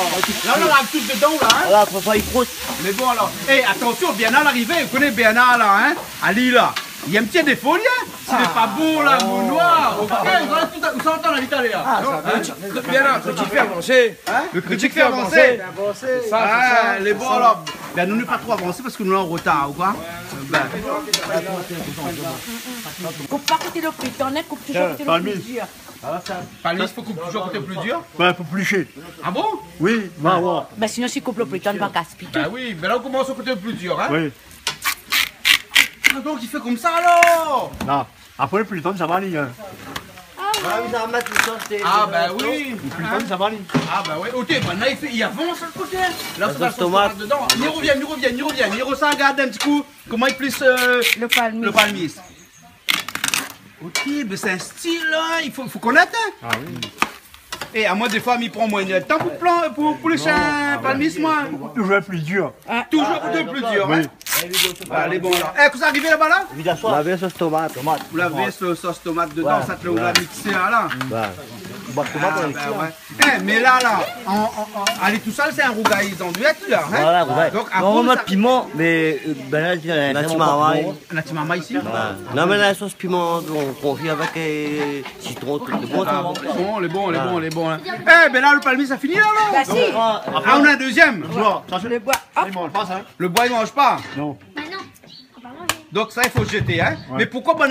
Là, on a tout dedans, là, hein. Voilà, faut pas y croûte. Mais bon, alors. Attention, Bernard l'arrivée, vous connaissez Bernard, là, hein. Ali, là. Il y a un petit défaut, là. Ce n'est pas beau, là, beau noir. Vous s'entend la vitale, là. Bernard, Petit fait avancer. le critique fait avancer. Ah, les bons, alors. Ben, nous ne pas trop avancer parce que nous sommes en retard, ou quoi? Ben. Coupe pas côté le plus, t'en es, coupe toujours côté le plus dur. Palmis, il faut couper toujours côté plus dur. Ouais, pour plicher. Ah bon? Oui, va voir. Ben sinon, si coupe le plus, t'en vas gaspiller. Ben oui, ben là, on commence au côté le plus dur, hein. Oui. Ah, donc, il fait comme ça, alors. Non. Après, le plus temps, ça va aller. Hein. Ah oui, ça va mettre tout ça, c'est... Ah, ben oui. Le plus temps, ça va aller. Ah, ben oui. Ok, ben là, il avance sur le côté. Là, c'est la sauce tomate. tomate dedans. Il revient. Il regarde un petit coup comment il plisse le palmis. Ok, ben c'est un style, là. Il faut connaître, hein. Ah oui. Et à moi, des fois, il prend moins de temps pour le chien palmis, moi. Toujours plus dur. Toujours côté le plus dur, hein. Allez, bon, alors. Vous arrivez là-bas, là? Évidemment, la sauce tomate. Vous lavez ce sauce tomate dedans, ça te l'a mixé, là. Tomate, on Ouais. Mais là, allez, tout ça, c'est un rougaille d'andouillette, là. Hein? Voilà, ouais. Donc, Non, on après, met piment, mais ben là, il y a un timamaï. la timama ici. Non, mais la sauce piment, on fait avec citron, tout le bon. Les bons. Là. Ben là, le palmis, ça finit, là, non? Bah si. On a un deuxième. Le bois. Ils mangent pas ça. Le bois, il mange pas. Non. Donc, ça, il faut jeter, hein. Ouais. Mais pourquoi, quand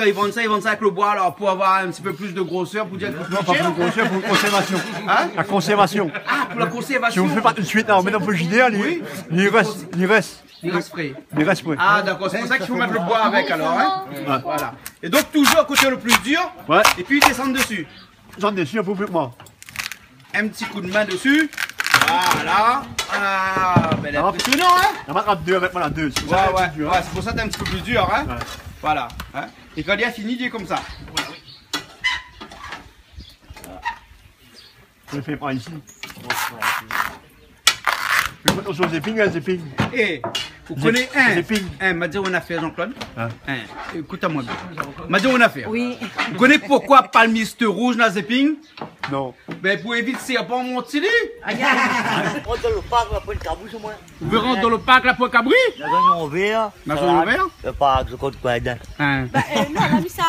ils vendent ça avec le bois, alors, pour avoir un petit peu plus de grosseur, pour dire que Non, pas pour grossir, pour la conservation. Hein? La conservation. Ah, pour la Si conservation. on ne fait pas tout de suite, on met dans le frigidaire, Oui. il reste. Il reste frais. Il reste, oui. Ah, d'accord, c'est pour ça qu'il faut mettre le bois avec, alors, hein. Ouais. Voilà. Et donc, toujours côté le plus dur. Ouais. Et puis, descendre dessus. J'en ai su un peu plus que moi. Un petit coup de main dessus. Voilà. Ah, ben impressionnant, hein. On va mettre deux avec moi, là, deux. C'est pour ça que c'est plus dur, hein. Ouais, c'est pour ça que t'es un petit peu plus dur, hein. Ouais. Voilà. Hein. Et quand il a fini, il est comme ça. Je le fais par ici. Joséphine. Eh, vous connaissez m'a dit on a fait Jean-Claude. Écoute-moi bien. M'a dit on a fait. Oui. Vous connaissez pourquoi palmiste rouge dans Zéping? Non. Ben pour éviter c'est pas mon tili. On rentre dans le parc, la pointe cabouche au moins. Vous verrez dans le parc la pointe cabri? La zone en vert. La zone en vert? Le parc, je compte quoi dedans. Non, elle a mis ça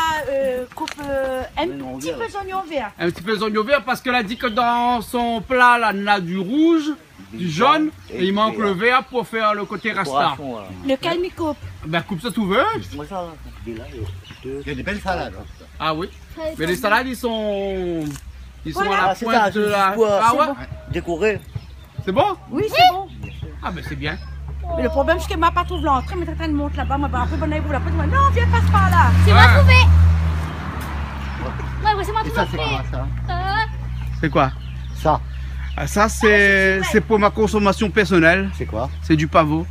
coupe un petit peu d'oignon vert. Un petit peu d'oignon vert parce qu'elle a dit que dans son plat là, il y a du rouge, du jaune et il manque le vert pour faire le côté rasta. Lequel mi coupe? Ben coupe ça tout veut. Il y a des belles salades. Ah oui. Mais les salades ils sont à la c'est pointe ça, de la. c'est Ah ouais. Décoré. C'est bon? Oui, c'est bon. Ah ben c'est bien. Mais le problème, c'est que ma pas trouvé l'entrée, mais t'as une montre là-bas, moi, après, bon, vous la porte, non, viens, passe par là. C'est moi trouvé. Ouais, c'est moi Et ça, c'est trouvé. quoi ça? C'est quoi? Ça, Ah, ça c'est pour ma consommation personnelle. c'est quoi? C'est du pavot.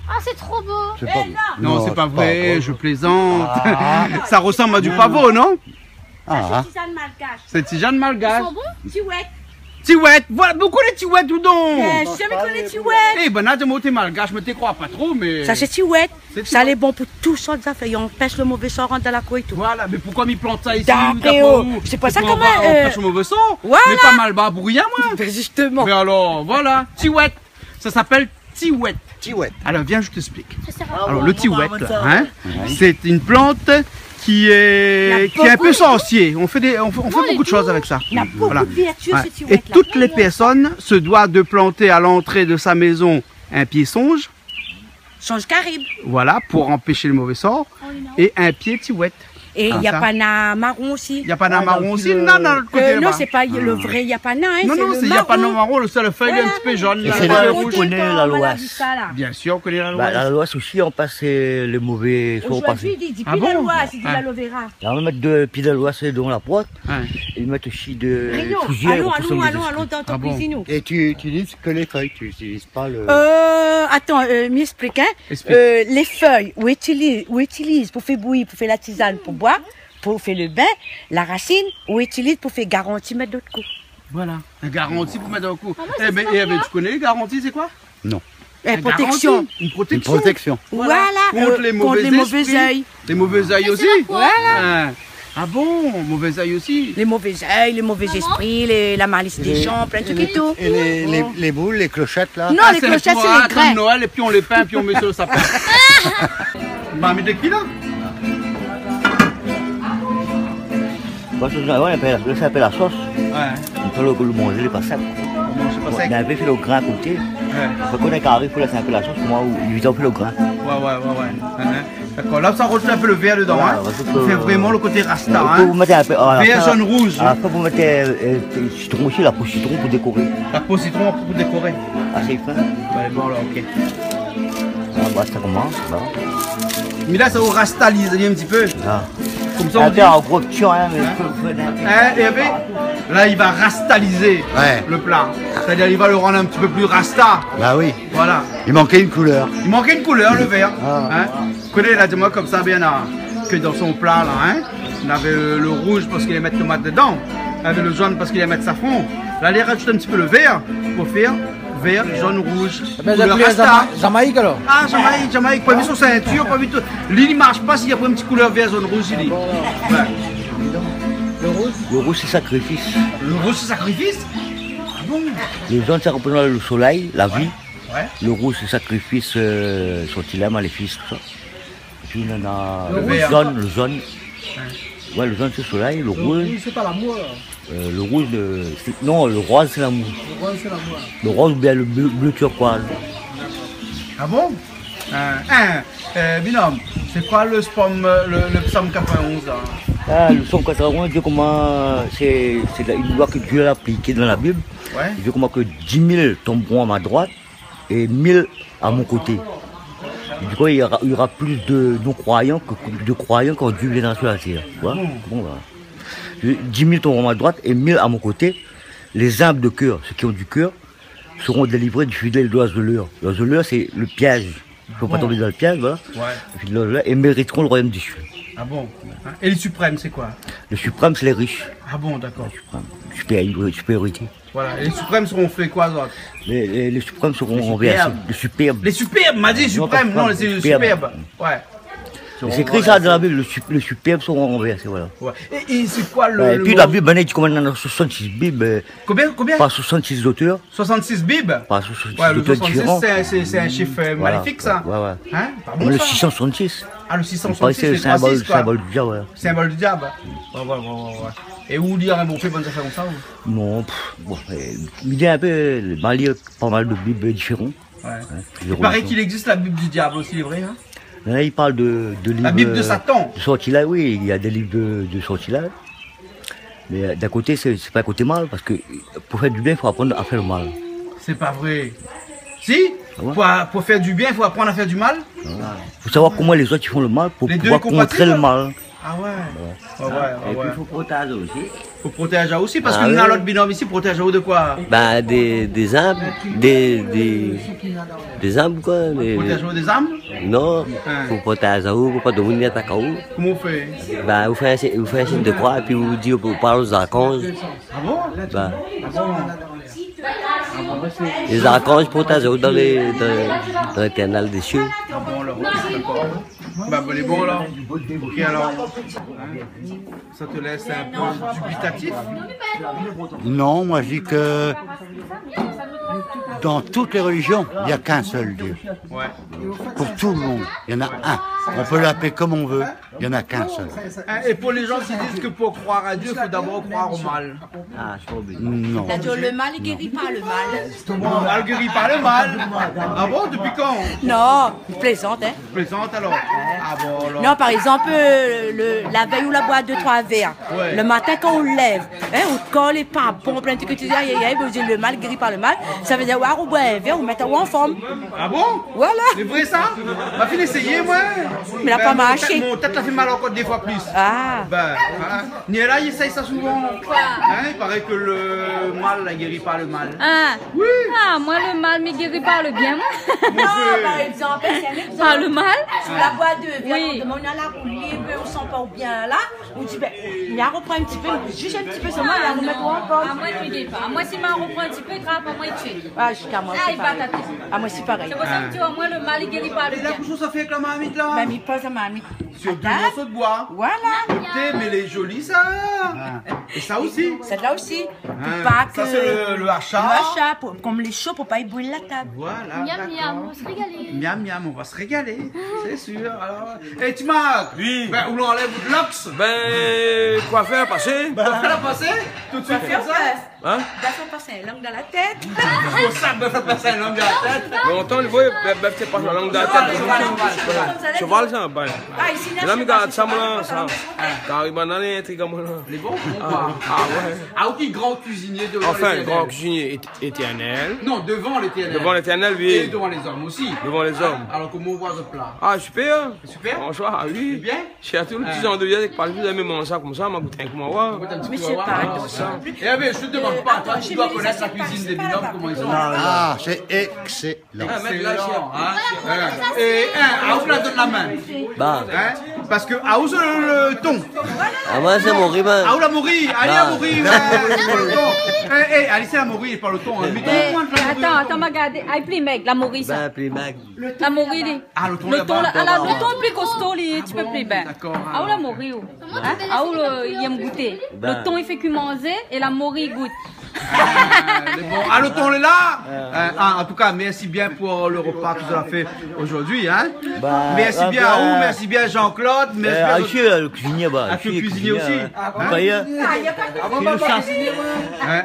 Ah, c'est trop beau. C'est pas Non, c'est pas vrai, vrai. je plaisante. Ah. Ça ressemble à du pavot, non? Ah, C'est tisane malgache. C'est tisane malgache. Ils sont bons. Tiouette. Tiouette, voilà, beaucoup de tiouettes, ou donc? J'ai jamais connu tiouette. Eh ben, là, de monter malgache, je me te crois pas trop, mais. Ça, c'est tiouette. C'est Ça, est bon pour toutes sortes d'affaires. Et on pêche le mauvais sort, rentre dans la couille et tout. Voilà, mais pourquoi m'y plante ça ici? D'après où? eux. C'est pas ça Pour comment, avoir- on pêche au mauvais sort. voilà. Mais pas mal bas pour rien, moi. Mais justement. Mais alors, voilà, tiouette. Ça s'appelle tiouette. Tiouette. Alors, viens, je t'explique. Ça sert à Alors, bon, le on tiouette, va là, ça. hein, c'est une plante qui est un peu sorcier. On fait beaucoup de choses avec ça. Il y a beaucoup Voilà. de vertus, Ouais. ce Et tiouette là. toutes les personnes se doivent de planter à l'entrée de sa maison un pied songe, Change caribe. voilà, pour empêcher le mauvais sort, et un pied tiouette. Et il y ça. a Pana marron aussi. Il n'y a pas d'un marron aussi? Non, non, l'autre côté Non, là-bas. c'est pas le vrai Yapana, hein, Non, c'est non, le il n'y a pas de marron. marron, le seul feuille est un petit peu jaune. Et là, c'est là, là rouge. où on connaît la loi. Bien sûr, on connaît la loi. Bah, la loi aussi, on passe les mauvais jours Aujourd'hui, passés. il dit Ah plus bon? la loi, il dit Ah. l'aloe vera. Là, on va mettre deux pieds de loi dans la poêle. Ouais. Ils mettent aussi de Rio, fougères. allons, pour allons, ça, allons, allons dans ton Ah bon? cuisine. Et tu utilises que les feuilles, tu n'utilises pas le... Attends, m'explique, hein. Explique. Les feuilles, où utilise pour faire bouillir, pour faire la tisane, pour boire, pour faire le bain, la racine, où utilise pour faire garantie, mettre d'autres coups. Voilà, un garantie pour mettre un coup. moi, Eh c'est ben, pas eh ben, moi. tu connais les garanties, c'est quoi? Un Protection. garantie, une Une protection. protection. Voilà, Contre les mauvais mauvais esprits. œils. Les mauvais œils aussi? Voilà. Ah bon, mauvais œil aussi? Les mauvais œils, les mauvais esprits, la malice des gens, plein de trucs et tout. Et les boules, les clochettes là? Non, Ah, les c'est clochettes, pour, c'est les comme grains. Noël, et puis on les peint, puis on met sur le sapin. Bah, mais de qui là? Moi, ça s'appelle la sauce. Ouais, On peut le manger, il n'est pas sec. on mange pas On sec. avait fait le grain à côté. Ouais, Quand on est carré, il faut laisser un peu la sauce. Moi, ils ont fait le grain. ouais. D'accord, là ça rajoute un peu le vert dedans, Voilà, hein. parce que- On fait vraiment le côté rasta, Après, vous hein. mettez un peu. Vert, jaune, rouge. Après, vous mettez citron aussi, la peau citron pour décorer. La peau citron pour décorer. Assez fin. Ouais, bon là, ok. Ah, bah, ça commence. Là. Mais là ça vous rastalise un petit peu. Là. Comme ça on dit. En gros, tu hein, mais Hein, et ben, là il va rastaliser Ouais. le plat. C'est-à-dire il va le rendre un petit peu plus rasta. Bah oui. Voilà. Il manquait une couleur. Il manquait une couleur, le vert. Ah. Hein. Vous connaissez là, dis-moi comme ça, bien que dans son plat, là, hein. On avait le rouge parce qu'il allait mettre tomate dedans. On avait le jaune parce qu'il allait mettre safran. Là, il rajoute un petit peu le vert pour faire vert, jaune, rouge. Ben, Couleur j'ai appelé rasta. Jamaïque alors. Ah, Jamaïque, pas vu son ceinture, pas vu tout. Lui, il marche pas s'il y a pas une petite couleur vert, jaune, rouge, il dit. Ouais. le rouge, c'est sacrifice. Le rouge, c'est sacrifice? Ah bon? Le jaune, ça représente le soleil, la vie. Ouais. Le rouge, c'est sacrifice, sortilège, maléfice, tout ça. Et puis, on a Le le vert. jaune, le jaune. Ouais, le jaune, c'est le soleil. Le rouge, c'est pas l'amour. le rouge, non, le rose, c'est l'amour. Le rose, c'est l'amour. Le rose, ou bien le bleu turquoise. Ah bon? Binôme, c'est quoi le psaume 91 là? Ah, le psaume 91, Dieu comment, c'est une loi que Dieu a appliquée dans la Bible. Ouais. Dieu comment que 10 000 tomberont à ma droite et 1000 à mon côté. Et du coup, il y aura plus de non-croyants que de croyants quand Dieu viendra sur la terre. Voilà. Bon, voilà. 10 000 tomberont à ma droite et 1000 à mon côté. Les humbles de cœur, ceux qui ont du cœur, seront délivrés du fidèle de l'oiseleur. L'oiseleur, c'est le piège. Il ne faut pas tomber dans le piège, voilà. Ouais. Et mériteront le royaume des cieux. Ah bon? Et les suprêmes, c'est quoi? Le suprême, c'est les riches. Ah bon, d'accord. Supériorité. Voilà. Et les suprêmes seront faits quoi, d'autre? Les suprêmes seront renversés. Le superbe. Les superbes, m'a dit suprême. Non, c'est le superbe. Ouais. C'est écrit ça dans la Bible, le superbe seront renversés, voilà. Ouais. Et c'est quoi le. Et puis la Bible, on a dit qu'on a 66 Bibles. Combien? Pas 66 auteurs. 66 Bibles? Pas 66 ouais, le auteurs 66, différents. c'est un chiffre magnifique, ça. Ouais, ouais. Hein? Pas bon, le ça. 666. Ah, le 666, c'est le symbole du diable, ouais. Symbole du diable. Ouais. Et où lire un bon fait, bonne affaire comme ça? Non, bon, il y a un peu, mal lire pas mal de Bibles différents. Ouais. Il paraît qu'il existe la Bible du diable aussi, c'est vrai, hein? Là, il parle de livres. La Bible de Satan. De sortilège, oui, il y a des livres de sortilège. Mais d'un côté, c'est pas un côté mal, parce que pour faire du bien, il faut apprendre à faire le mal. C'est pas vrai. Si? Pour faire du bien, il faut apprendre à faire du mal? Il faut savoir comment les autres ils font le mal pour pouvoir contrer le mal. Ah ouais. Et puis il faut protéger aussi. Il faut protéger aussi, parce que nous, dans notre binôme ici, protéger de quoi? Bah, des âmes, des âmes quoi. Protéger des âmes? Non, faut protéger vous, pour pas devenir attaquer vous. Comment on fait? Bah, vous faites un signe de croix, et puis vous dites, vous parlez aux archanges. Ah bon? Bah. Les archanges protègent dans l'éternel des cieux. Ah bon, alors, d'accord. Bah, les bons alors. Ok, alors. Ça te laisse un peu dubitatif? Non, moi je dis que dans toutes les religions, il n'y a qu'un seul Dieu. Ouais. Pour tout le monde, il y en a un. On peut l'appeler comme on veut, il n'y en a qu'un seul. Et pour les gens qui disent que pour croire à Dieu, il faut d'abord croire au mal. Ah, je suis pas obligé. Non. C'est-à-dire le mal, il guérit pas le mal. Le mal guérit pas le mal. Ah bon, depuis quand? Non, il plaisante, hein. Plaisante alors? Ah bon, alors. Non, par exemple, la veille où la boîte de 3 verres, Ouais. le matin quand on lève, hein, on te colle et pas bon, plein de trucs que tu dis, aïe, aïe, vous dites le mal guérit par le mal, ça veut dire, ouais, on boit un verre, on met en forme. Ah bon? Voilà. C'est vrai ça? Ma fille essayer moi. Mais elle a pas marché. Mon tête l'a fait mal encore des fois plus. Ah. Ben, Niela, il essaye ça souvent. Hein, il paraît que le mal la guérit pas le mal. Ah. Oui. Ah, moi le mal me guérit par le bien, moi. Non, par exemple, c'est un exemple. Par le mal? La boîte de verre, Oui. on demande à la rouler, on sent pas bien là, on dit, ben, il a reprend un petit peu, juste un petit peu seulement, il a remettre en forme. Ah, moi, tu dis pas. Moi, si m'en reprend un petit peu, grave, moi, il tue. Ah, jusqu'à moi, Ah, c'est il bat pareil. ta tête. Ah, moi, c'est pareil. C'est pour ça que tu vois, moi, le mal, il guérit par le Et là, bien. qu'est-ce que ça fait avec la marmite là? Même il pose à mamie. Sur deux morceaux de bois. Voilà. Écoutez, mais elle est jolie ça. Et ça aussi. Celle-là aussi. Pour Ah, pas que... ça c'est le hachat. Le hachat, comme les chauds, pour pas y brûler la table. Voilà. Miam, miam, on va se régaler. Miam miam, on va se régaler, c'est sûr. Alors, et tu m'as. Oui. Ben, où l'on enlève votre lox? Ben, quoi faire, passer? On va la passer? Tout de suite faire ça? Hein? Ça fait passer une langue dans la tête. Pour ça, ben, faut passer un langue dans la tête. Longtemps, il voit, ben, c'est pas la langue de la tête. Cheval, ça, ben. Ah, ici, Là, mais quand ça, moi, ça. Quand il m'a donné un truc comme ça. Les bons ou pas? Ah, ouais. Ah, ok, grand cuisinier devant Enfin, l'éternel. grand cuisinier éternel. Non, devant l'éternel. Devant l'éternel, Et oui. devant les hommes aussi. Devant les hommes. Alors, comment on voit ce plat? Ah, super. Super. Franchement, ah oui. C'est bien? J'ai à tous les petits gens de vie qui parlent plus de même ça comme ça, m'a goûté un coup, moi. Mais c'est pareil. Eh bien, je te demande pas, toi, tu dois connaître la cuisine des binômes, comment ils sont. Ah, c'est excellent. Excellent, hein. Et Aouz la donne la main. Bah, Hein? Parce que Aouz le thon. ah, moi, c'est mon riban. Aouz la mourie. Allez, la mourie. Allez, c'est la mourie, pas le thon. Hein. Mais donne-moi de la mourie. Attends, regarde. Ah, plus mec, la mourie, ça. Bah, plus mag. La mourie, lui. Ah, le thon Le là-bas. thon, le thon est plus costaud, lui, tu peux plus bien. D'accord. Ah, ou la mourie, ou. Hein? Ah, ou il aime goûter. Le thon, il fait que manger et la mourie, il goûte. Ah, le thon est là. En tout cas, merci bien pour le repas que tu as fait aujourd'hui. Hein? Merci bien à vous, merci bien Jean-Claude. Merci bien Le cuisinier, bah. à le cuisinier aussi.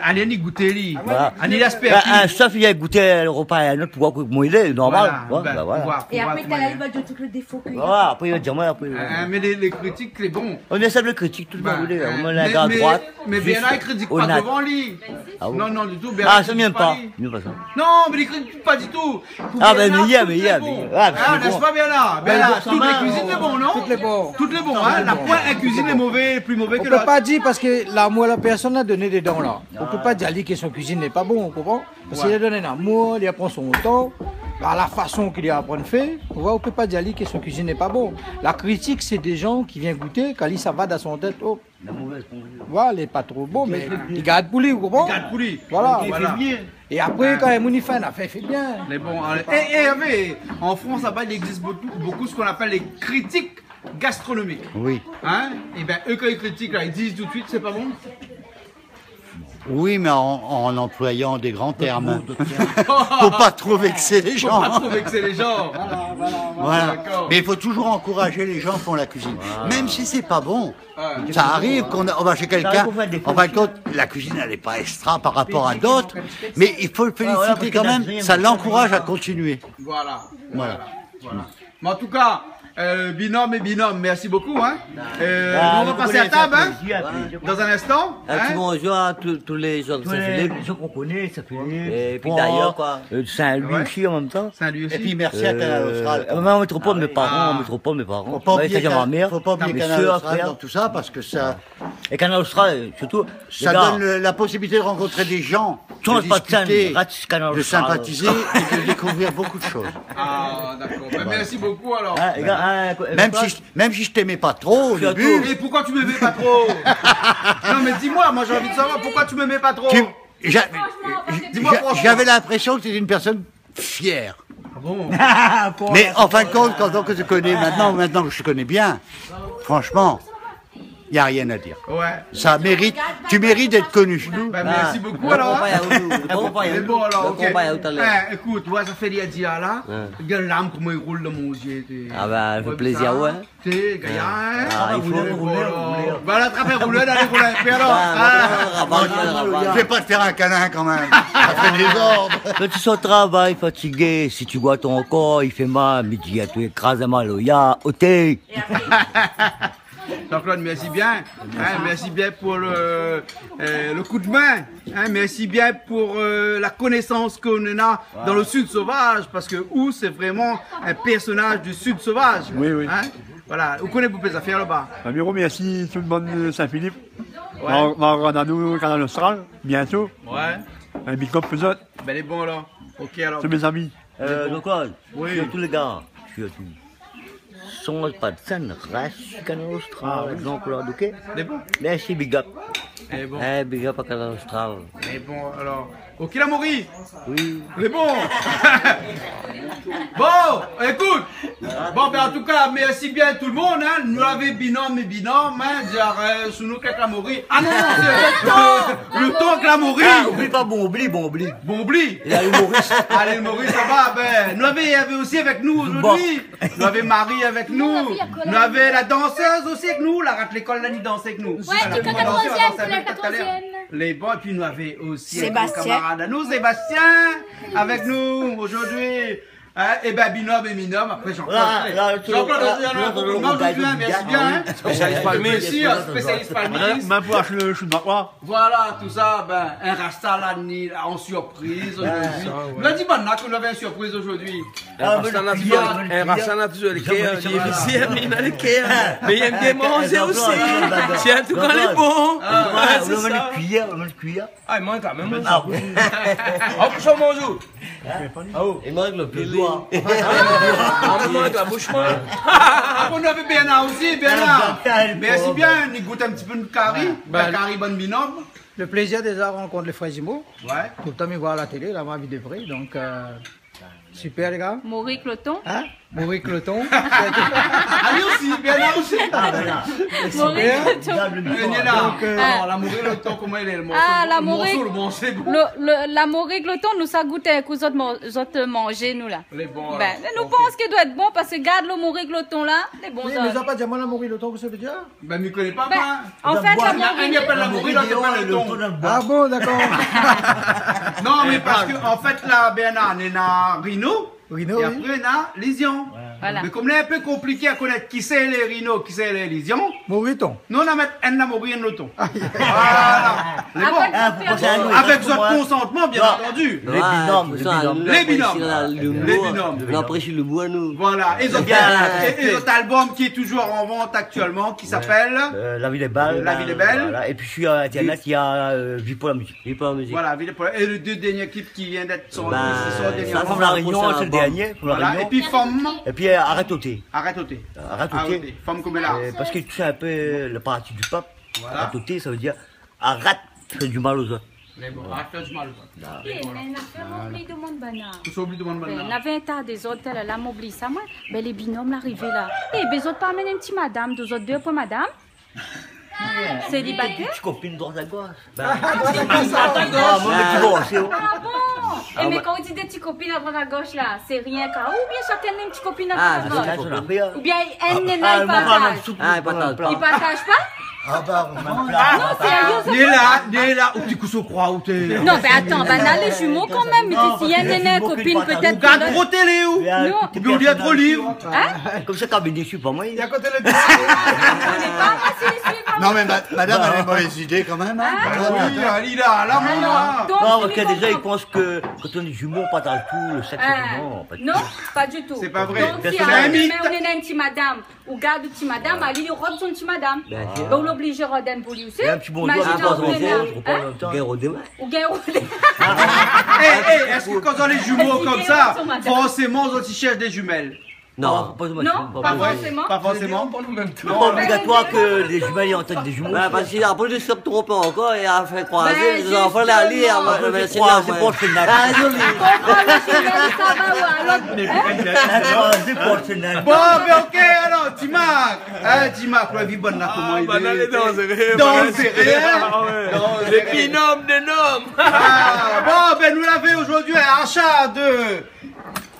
Allez, on y goûter, lui. On y l'espère. Un chef, il a goûté le repas à un autre pour voir comment il est, normal. Voilà. Et après, t'as la liste de tous les défauts qu'il y a. Voilà, après il va dire, moi, après. Mais les critiques, les bons. On essaie de critiquer tout le monde. On a un gars à droite. Mais Bernard, il critique pas devant lui. Non, non, du tout. Ah, ça vient pas. Non, mais il critique pas du tout. Ah, ben, mais il y a. N'est-ce pas, Bernard? Bernard, toutes les cuisines, les bons, non? Toutes les bons. Toutes les bons, hein? La point, un cuisine est mauvais, plus mauvais On que peut l'autre. pas dire parce que l'amour, la personne a donné des dons là. On peut pas dire lui que son cuisine n'est pas bon, on comprend? Parce qu'il a donné un amour, il apprend son temps. à la façon qu'il apprend fait, on ne peut pas dire que son cuisine n'est pas bon. La critique, c'est des gens qui viennent goûter, quand ça va dans son tête, oh, voilà, il n'est pas trop bon, mais il garde pour lui, vous comprenez? Il garde pour lui. Voilà. Voilà. Et après, quand il fait un affaire, il fait bien. Mais bon, en France, là-bas, il existe beaucoup ce qu'on appelle les critiques gastronomiques. Oui. Hein? Et bien, eux, quand ils critiquent, là, ils disent tout de suite, c'est pas bon? Oui, mais en employant des grands termes. Faut pas trop vexer les gens. Faut pas trop vexer les gens. Voilà. Mais il faut toujours encourager les gens qui font la cuisine. Même si c'est pas bon. Ça arrive qu'on va chez quelqu'un. En fin de compte, la cuisine, elle n'est pas extra par rapport à d'autres. Mais il faut le féliciter quand même. Ça l'encourage à continuer. Voilà. Mais en tout cas, binôme et binôme, merci beaucoup. Hein. On va passer à table dans un instant. Un petit bonjour à tous les gens de Saint-Philippe. Les gens qu'on connaît, ça fait. Et puis d'ailleurs, quoi. Saint-Louis aussi en même temps. Saint-Louis aussi. Et puis merci à Canal Austral. En métropole, mes parents, en métropole, mes parents. Faut pas oublier Canal Austral dans tout ça parce que ça. Et Canal Austral, surtout. Ça donne la possibilité de rencontrer des gens, de discuter, de sympathiser et de découvrir beaucoup de choses. Ah, d'accord. Merci beaucoup alors. Même si je t'aimais pas trop au début. Et pourquoi tu m'aimais pas trop? Non mais dis-moi, moi j'ai envie de savoir pourquoi tu m'aimais pas trop. J'avais l'impression que tu étais une personne fière. Ah bon? Mais en fin de compte, quand on se connaît maintenant que je te connais bien, franchement, il n'y a rien à dire. Ouais. Ça mérite, tu mérites d'être connu. Merci beaucoup alors. C'est bon alors, ok. Écoute, ouais, ça fait dire là. Regarde l'âme comment il roule dans mon yeux. Ah bah, ça fait plaisir, ouais. Tu sais, gars, il faut rouler. Va l'attraper, rouler, allez rouler. Puis alors, je vais pas te faire un câlin quand même. Ça fait des ordres. Quand tu sors au travail fatigué, si tu vois ton corps, il fait mal, mais tu écrases mal au ya, au thé. Jean-Claude, merci bien. Merci bien pour le coup de main. Merci bien pour la connaissance qu'on a dans le Sud sauvage. Parce que Ou, c'est vraiment un personnage du Sud sauvage. Oui, oui. Voilà. Vous connaissez beaucoup les affaires là-bas. Amiro, merci tout le monde de Saint-Philippe. On va regarder nous Canal Austral, bientôt. Ouais. Un big up pour eux autres. Ben, les bons alors. Ok alors. C'est mes amis. Donc, je suis à tous les gars. Je suis à tous. Sont pas de scène, reste Canal Austral, Jean-Claude, ok? Merci, big up. Big up à Canal Austral. Et bon, alors. Ok, la Maury? Oui. C'est bon. Bon, écoute. Bon, ben en tout cas, merci bien tout le monde. Nous avons binôme et binôme. Genre, sous nous, quelques la Maury. Ah non, c'est le temps que la Maury. Oublie pas Bombli. Bombli. Et allez, Maurice. Allez, Maurice, ça va. Ben, nous avons aussi avec nous aujourd'hui. Nous avons Marie avec nous. Nous avons la danseuse aussi avec nous. La rate l'école, la nuit danse avec nous. Ouais, la 14e. Les bons, et puis nous avons aussi Sébastien. à nous, Sébastien, avec nous aujourd'hui. Et ben binôme et binôme, après Jean-Claude merci bien, spécialiste palmiste, spécialiste palmiste. Même pour acheter le chou de quoi. Voilà, tout ça, ben, un rasta l'année en surprise aujourd'hui. Nous avons dit maintenant qu'on avait une surprise aujourd'hui. Un rasta n'a toujours le cœur, il est difficile, mais il a le cœur. Mais il aime bien manger aussi. C'est un tout quand il est bon. On a une cuillère. Ah, il manque quand même. Ah, on s'en mange où? Il manque le plus doigt. On manque la bouche molle. On avait Bernard aussi, Bernard. Merci bien, il goûte un petit peu de curry. Curry bonne binôme. Le plaisir déjà rencontrer les frères jumeaux. Ouais. Tout le temps, ils voient à la télé, la vie de près. Donc, super, les gars. Maurice Cloton. Maurice Cloton. Allez aussi, Bernard aussi. Maurice Cloton. Alors, la Maurice Cloton, comment il est le morceau? Ah, la Maurice Cloton, nous ça goûte un coup d'autres manger, nous là. Les bons. Ben, nous pensons qu'il doit être bon parce que garde le Maurice Cloton là, les bons. Oui, mais ça pas dire moi la Maurice Cloton, que ça veut dire? Ben, je ne connais pas moi. En fait, la Maurice. Il appelle la Maurice, l'autre appelle le Cloton. Ah bon, d'accord. Non, mais parce que, en fait, là, Bernard, on a Rino. Rino, et après, on a Lésion. Voilà. Mais comme c'est un peu compliqué à connaître qui c'est les rhinos, qui c'est les lisions. Moriton. Nous, on va mettre un mourir un auton. Voilà. C'est bon. Avec votre consentement, bien entendu. Les binômes. Les binômes. Les binômes. On apprécie le bois, nous. Voilà. Et notre album qui est toujours en vente actuellement, qui s'appelle La ville est belle. La ville est belle. Voilà. Et puis je suis à Internet, il y a Vie pour la musique. Vie pour la musique. Voilà, Vie pour la... Et les deux derniers clips qui viennent d'être sortis. Ça, Pour la Réunion, c'est le dernier. Pour la Voilà. Réunion. Et puis Femme. Et puis Arrête au thé. Arrête au thé. Arrête au thé. Femme comme là. Parce que tu sais un peu le parti du peuple. Voilà. Arrête au thé, ça veut dire arrête, fais du mal aux autres. Mais bon, arrête faire du mal. Mais on a fait oubli de mon banane. Tout oublie de mon banane. On avait un tas des autres, là, m'oublie ça, moi. Ben, les binômes l'arrivée là. Eh, ben, les autres pas amener une petite madame, deux autres deux pour madame. Célibataire? Tu copines droite à gauche. Ah bon? Et mais quand on dit des petites copines à droite à gauche là, c'est rien qu'à ou bien chacun a une petite copine à droite à gauche? Ou bien un néna il partage? Il partage pas? Ah bah, non, sérieux, Né là, ou petit coup sur croix, ou t'es. Non, mais attends, ben là, les jumeaux quand même. Mais s'il y a un néna copine, peut-être. Regarde trop télé ou? Non. Et puis on lit trop livre. Hein? Comme ça, quand il déçu, pas moi. Il y a côté le Non, mais madame a une mauvaise idée quand même. Oui, là, maman. Non, parce que déjà, ils pensent que quand on est jumeaux, on partage tout, le sexe. Non, pas du tout. C'est pas vrai. Donc, si on a une petite madame, ou garde une petite madame, elle lui robe son petite madame. On l'oblige à roder pour lui aussi. Un petit bonjour, ou gain rodin. Est-ce que quand on est jumeaux comme ça, forcément, on cherche des jumelles? Non, pas forcément. Pas forcément. C'est pas obligatoire que les jumelles aient en tête des jumeaux. Parce qu'après, je suis trop encore et à faire croiser, les enfants d'aller, c'est pas le final. Ah, joli. Bon, mais ok, alors, Timac, la vie bonne là, comment il est? Danser rien. Les binômes des noms. Bon, ben nous l'avons aujourd'hui un achat de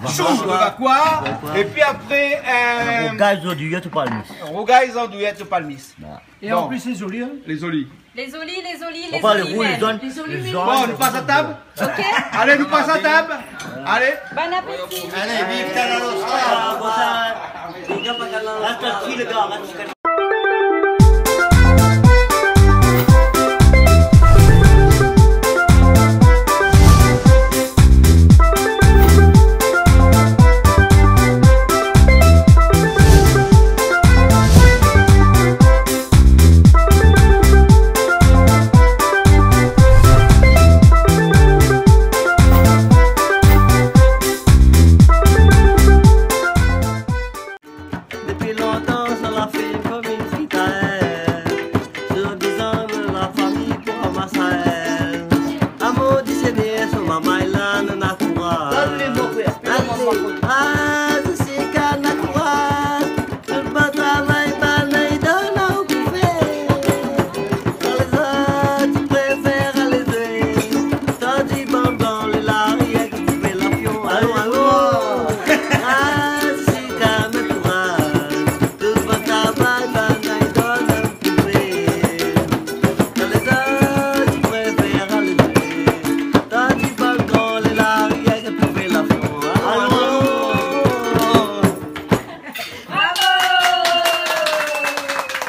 chou de quoi. Et puis après, Rogailles andouillettes au palmis. Rogailles andouillettes au palmis. Et en plus, les olis. Les olis. Les olis. On va les rouler, les zones. Bon, nous passe à table. Ok. Allez, nous passe à table. Allez. Bon appétit. Allez, vive Canal-Austral. Reste tranquille, les gars.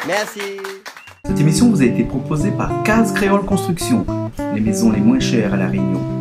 Merci. Cette émission vous a été proposée par Case Créole Construction, les maisons les moins chères à La Réunion.